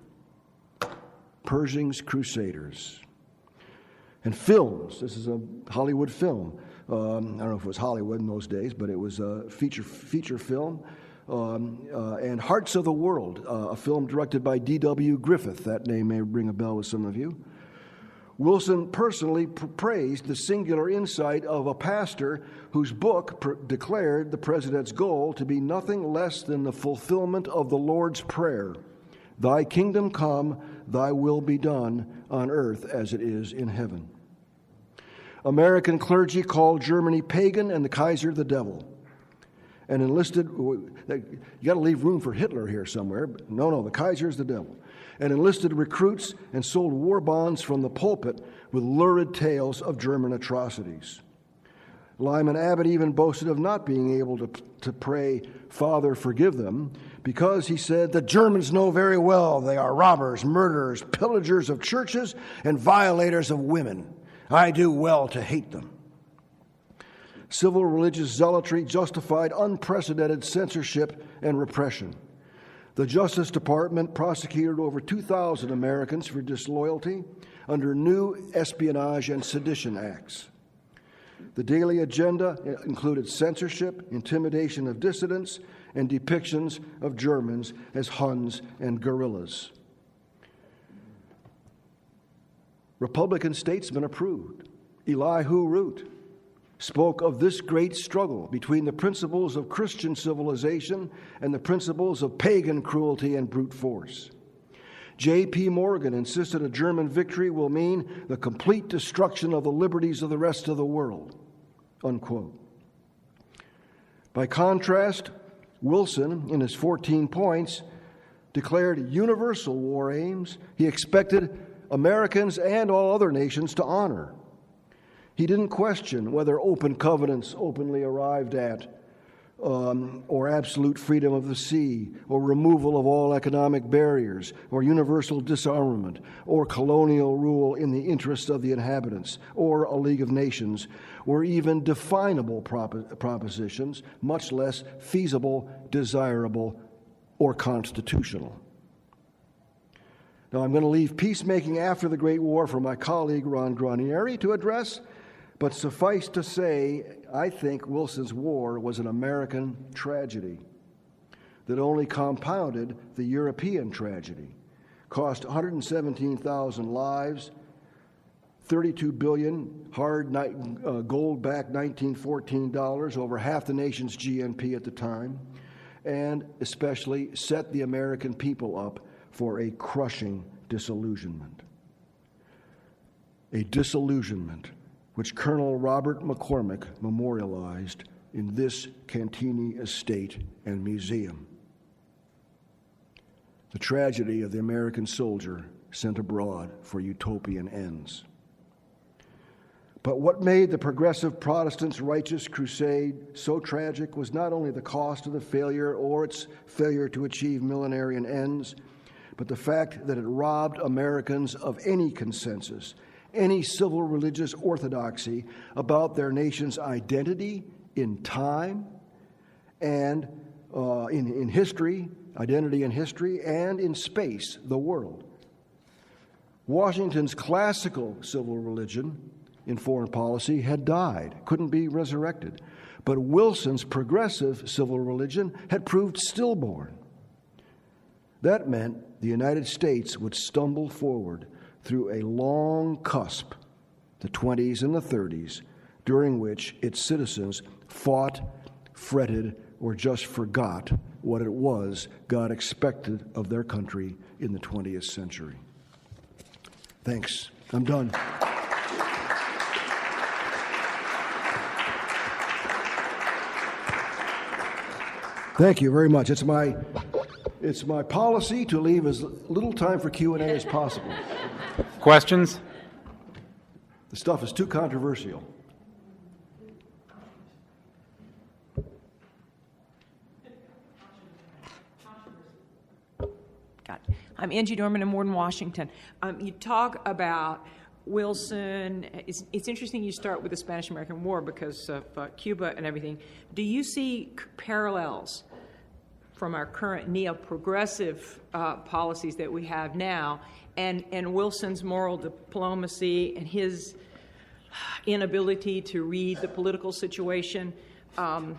Pershing's Crusaders. And films. This is a Hollywood film. I don't know if it was Hollywood in those days, but it was a feature film. And Hearts of the World, a film directed by D.W. Griffith. That name may ring a bell with some of you. Wilson personally praised the singular insight of a pastor whose book declared the president's goal to be nothing less than the fulfillment of the Lord's Prayer, "Thy kingdom come, thy will be done on earth as it is in heaven." American clergy called Germany pagan and the Kaiser the devil, and enlisted, you got to leave room for Hitler here somewhere. No, the Kaiser is the devil. And enlisted recruits and sold war bonds from the pulpit with lurid tales of German atrocities. Lyman Abbott even boasted of not being able to pray, "Father, forgive them," because, he said, "the Germans know very well they are robbers, murderers, pillagers of churches, and violators of women. I do well to hate them." Civil religious zealotry justified unprecedented censorship and repression. The Justice Department prosecuted over 2,000 Americans for disloyalty under new espionage and sedition acts. The daily agenda included censorship, intimidation of dissidents, and depictions of Germans as Huns and guerrillas. Republican statesmen approved. Elihu Root spoke of this great struggle between the principles of Christian civilization and the principles of pagan cruelty and brute force. J.P. Morgan insisted a German victory will mean the complete destruction of the liberties of the rest of the world, unquote. By contrast, Wilson, in his 14 points, declared universal war aims he expected Americans and all other nations to honor. He didn't question whether open covenants openly arrived at, or absolute freedom of the sea, or removal of all economic barriers, or universal disarmament, or colonial rule in the interests of the inhabitants, or a League of Nations, were even definable propositions, much less feasible, desirable, or constitutional. Now, I'm going to leave peacemaking after the Great War for my colleague Ron Granieri to address, but suffice to say, I think Wilson's war was an American tragedy that only compounded the European tragedy, cost 117,000 lives, $32 billion hard gold-backed 1914 dollars, over half the nation's GNP at the time, and especially set the American people up for a crushing disillusionment. A disillusionment which Colonel Robert McCormick memorialized in this Cantini estate and museum. The tragedy of the American soldier sent abroad for utopian ends. But what made the progressive Protestants' righteous crusade so tragic was not only the cost of the failure or its failure to achieve millenarian ends, but the fact that it robbed Americans of any consensus, any civil religious orthodoxy about their nation's identity in time and in history, identity in history, and in space, the world. Washington's classical civil religion in foreign policy had died, couldn't be resurrected. But Wilson's progressive civil religion had proved stillborn. That meant the United States would stumble forward through a long cusp, the 20s and the 30s, during which its citizens fought, fretted, or just forgot what it was God expected of their country in the 20th century. Thanks. I'm done. Thank you very much. It's my policy to leave as little time for Q&A as possible. Questions? The stuff is too controversial. I'm Angie Dorman in Warden, Washington. You talk about Wilson. It's interesting you start with the Spanish-American War because of Cuba and everything. Do you see parallels from our current neo-progressive policies that we have now and Wilson's moral diplomacy and his inability to read the political situation? In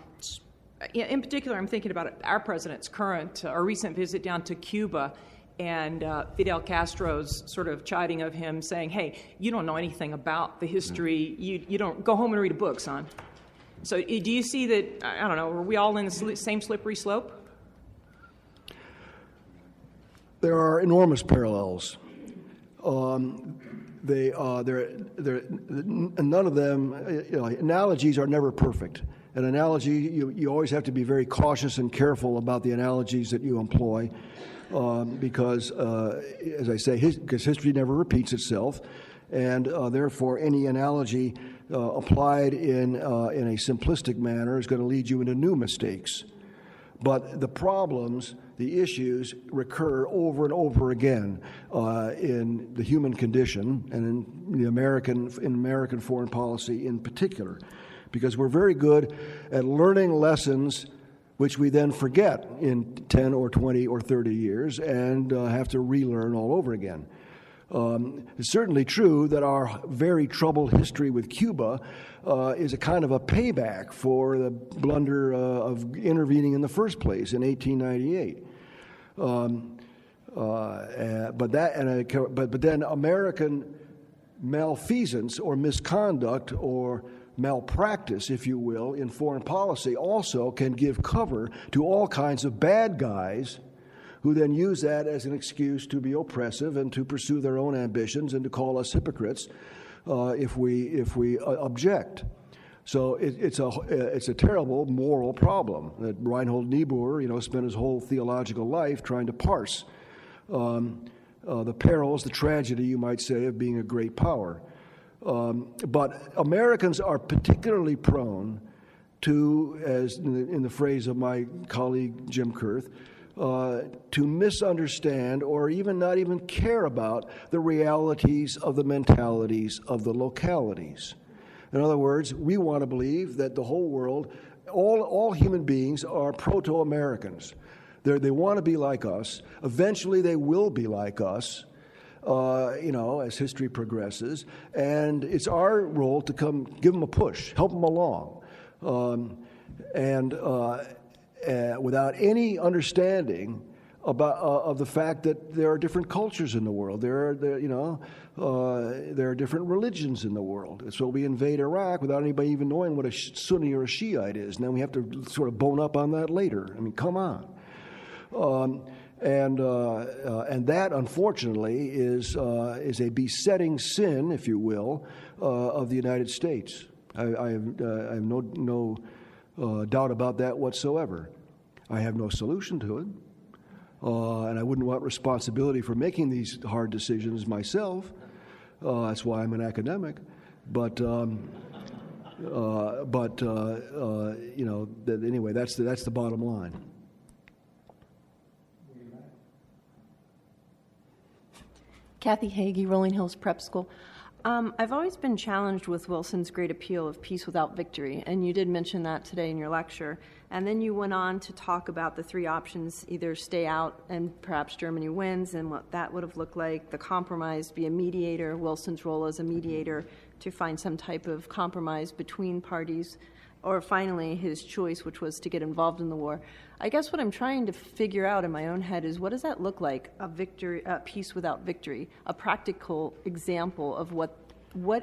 particular, I'm thinking about our president's current or recent visit down to Cuba and Fidel Castro's sort of chiding of him, saying, hey, you don't know anything about the history. You don't go home and read a book, son. So do you see that, I don't know, are we all in the same slippery slope? There are enormous parallels. None of them, analogies are never perfect. An analogy, you always have to be very cautious and careful about the analogies that you employ. Because, as I say, because history never repeats itself, and therefore any analogy applied in a simplistic manner is going to lead you into new mistakes. But the problems, the issues recur over and over again in the human condition and in American foreign policy in particular, because we're very good at learning lessons which we then forget in 10 or 20 or 30 years and have to relearn all over again. It's certainly true that our very troubled history with Cuba is a kind of a payback for the blunder of intervening in the first place in 1898. But then American malfeasance or misconduct or malpractice, if you will, in foreign policy also can give cover to all kinds of bad guys who then use that as an excuse to be oppressive and to pursue their own ambitions and to call us hypocrites if we object. So it's a terrible moral problem that Reinhold Niebuhr, spent his whole theological life trying to parse the perils, the tragedy, you might say, of being a great power. But Americans are particularly prone to, as in the phrase of my colleague Jim Kurth, to misunderstand or even not even care about the realities of the mentalities of the localities. In other words, we want to believe that the whole world, all human beings are proto-Americans. They want to be like us. Eventually they will be like us. As history progresses, and it's our role to come give them a push, help them along, and without any understanding of the fact that there are different cultures in the world. There are different religions in the world. So we invade Iraq without anybody even knowing what a Sunni or a Shiite is. And then we have to sort of bone up on that later. I mean, come on. And that, unfortunately, is a besetting sin, if you will, of the United States. I have no doubt about that whatsoever. I have no solution to it. And I wouldn't want responsibility for making these hard decisions myself. That's why I'm an academic. But anyway, that's the bottom line. Kathy Hagee, Rolling Hills Prep School. I've always been challenged with Wilson's great appeal of peace without victory, and you did mention that today in your lecture. And then you went on to talk about the three options: either stay out and perhaps Germany wins, and what that would have looked like, the compromise, be a mediator, Wilson's role as a mediator to find some type of compromise between parties, or finally his choice, which was to get involved in the war. I guess what I'm trying to figure out in my own head is, what does that look like, a peace without victory, a practical example of what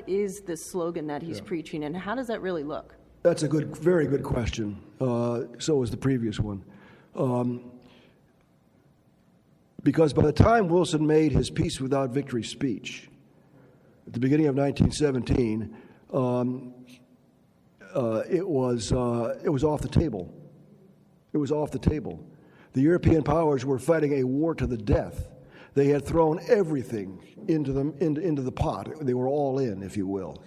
is this slogan that he's preaching, and how does that really look? That's a very good question. So was the previous one. Because by the time Wilson made his peace without victory speech, at the beginning of 1917, it was off the table. It was off the table. The European powers were fighting a war to the death. They had thrown everything into the pot. They were all in, if you will.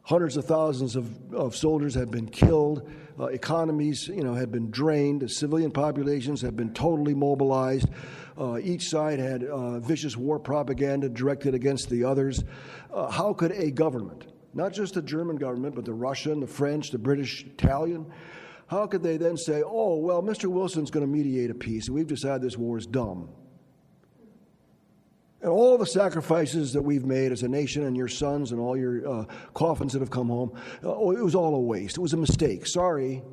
Hundreds of thousands of soldiers had been killed. Economies, had been drained. The civilian populations had been totally mobilized. Each side had vicious war propaganda directed against the others. How could a government, not just the German government, but the Russian, the French, the British, Italian, how could they then say, oh, well, Mr. Wilson's going to mediate a peace, and we've decided this war is dumb? And all the sacrifices that we've made as a nation, and your sons and all your coffins that have come home, it was all a waste. It was a mistake. Sorry.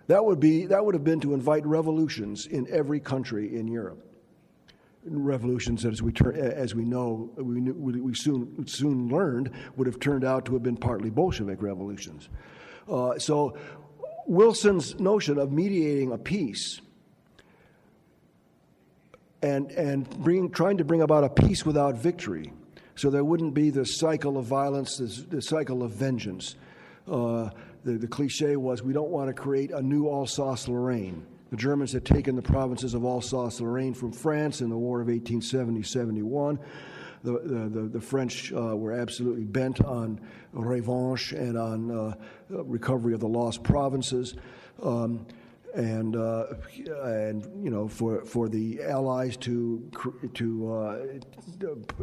That would have been to invite revolutions in every country in Europe. Revolutions that, as we know, we soon learned, would have turned out to have been partly Bolshevik revolutions. So Wilson's notion of mediating a peace and trying to bring about a peace without victory, so there wouldn't be the cycle of violence, the cycle of vengeance. The cliche was, we don't want to create a new Alsace-Lorraine. The Germans had taken the provinces of Alsace-Lorraine from France in the War of 1870-71. The French were absolutely bent on revanche and on recovery of the lost provinces, and for the Allies to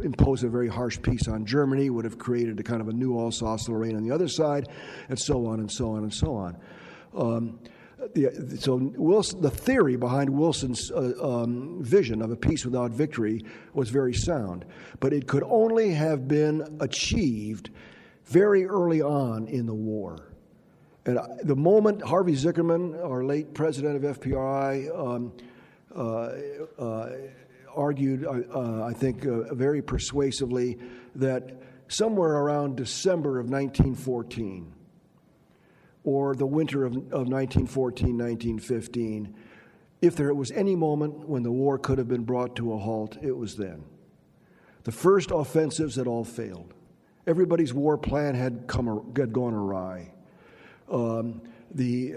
impose a very harsh peace on Germany would have created a kind of a new Alsace-Lorraine on the other side, and so on and so on and so on. So the theory behind Wilson's vision of a peace without victory was very sound, but it could only have been achieved very early on in the war. And the moment Harvey Zuckerman, our late president of FPRI, argued, I think, very persuasively, that somewhere around December of 1914, or the winter of 1914-1915, if there was any moment when the war could have been brought to a halt, it was then. The first offensives had all failed. Everybody's war plan had gone awry. The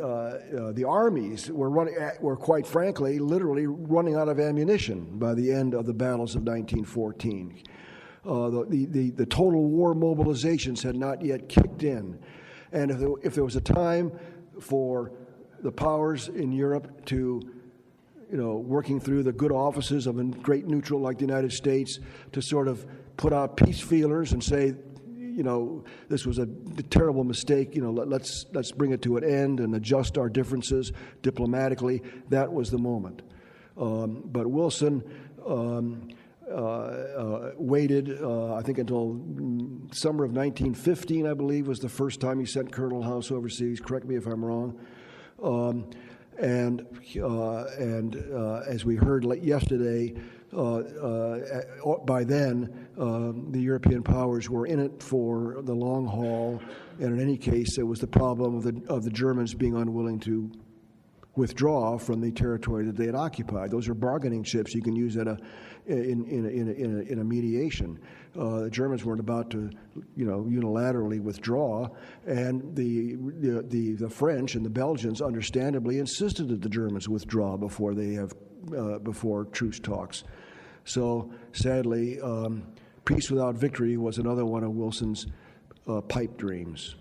armies were quite frankly, literally running out of ammunition by the end of the battles of 1914. The total war mobilizations had not yet kicked in. And if there was a time for the powers in Europe to, working through the good offices of a great neutral like the United States, to sort of put out peace feelers and say, this was a terrible mistake, let's bring it to an end and adjust our differences diplomatically, that was the moment. But Wilson waited, I think, until summer of 1915, I believe, was the first time he sent Colonel House overseas. Correct me if I'm wrong. and as we heard yesterday, by then the European powers were in it for the long haul, and in any case, it was the problem of the Germans being unwilling to withdraw from the territory that they had occupied. Those are bargaining chips you can use in a mediation. The Germans weren't about to, unilaterally withdraw, and the French and the Belgians understandably insisted that the Germans withdraw before truce talks. So sadly, peace without victory was another one of Wilson's pipe dreams.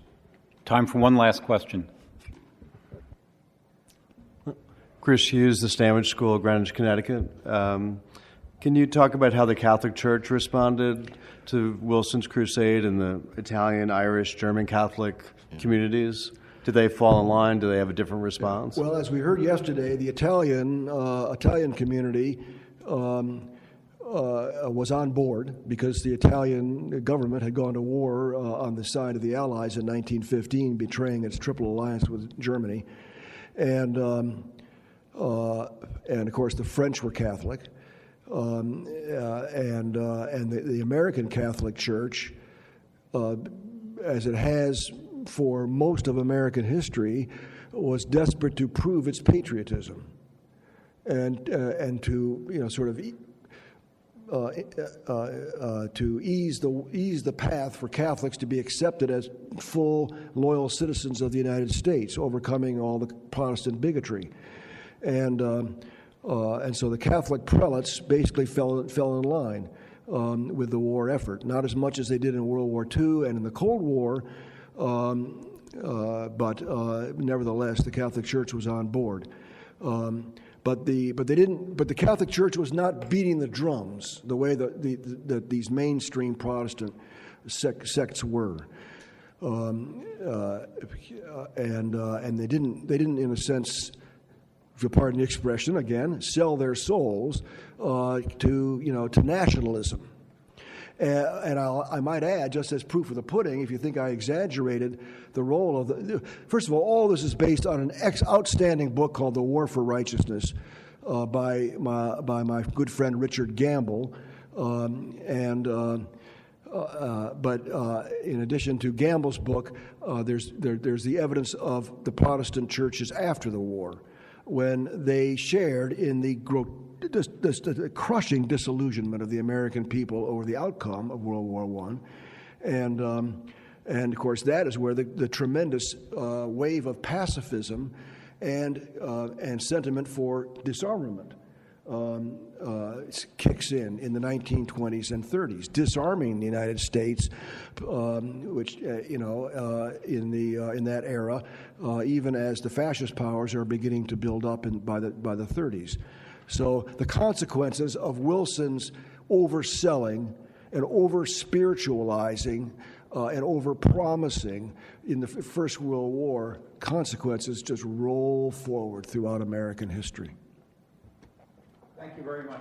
Time for one last question. Chris Hughes, the Stanford School of Greenwich, Connecticut. Can you talk about how the Catholic Church responded to Wilson's crusade in the Italian, Irish, German Catholic communities? Did they fall in line? Do they have a different response? Well, as we heard yesterday, the Italian community was on board because the Italian government had gone to war on the side of the Allies in 1915, betraying its triple alliance with Germany. And of course, the French were Catholic, and the American Catholic Church, as it has for most of American history, was desperate to prove its patriotism, and to sort of to ease the path for Catholics to be accepted as full loyal citizens of the United States, overcoming all the Protestant bigotry. And so the Catholic prelates basically fell in line with the war effort, not as much as they did in World War II and in the Cold War, but nevertheless, the Catholic Church was on board. But the Catholic Church was not beating the drums the way that these mainstream Protestant sects were. And they didn't in a sense, if you pardon the expression again, sell their souls to nationalism. And I might add, just as proof of the pudding, if you think I exaggerated the role of first of all this is based on an outstanding book called The War for Righteousness by my good friend Richard Gamble, but in addition to Gamble's book, there's the evidence of the Protestant churches after the war, when they shared in the crushing disillusionment of the American people over the outcome of World War I. And of course, that is where the tremendous wave of pacifism and sentiment for disarmament kicks in the 1920s and 30s, disarming the United States, which in that era, even as the fascist powers are beginning to build up by the 30s. So the consequences of Wilson's overselling and over-spiritualizing and over-promising in the First World War, consequences just roll forward throughout American history. Thank you very much.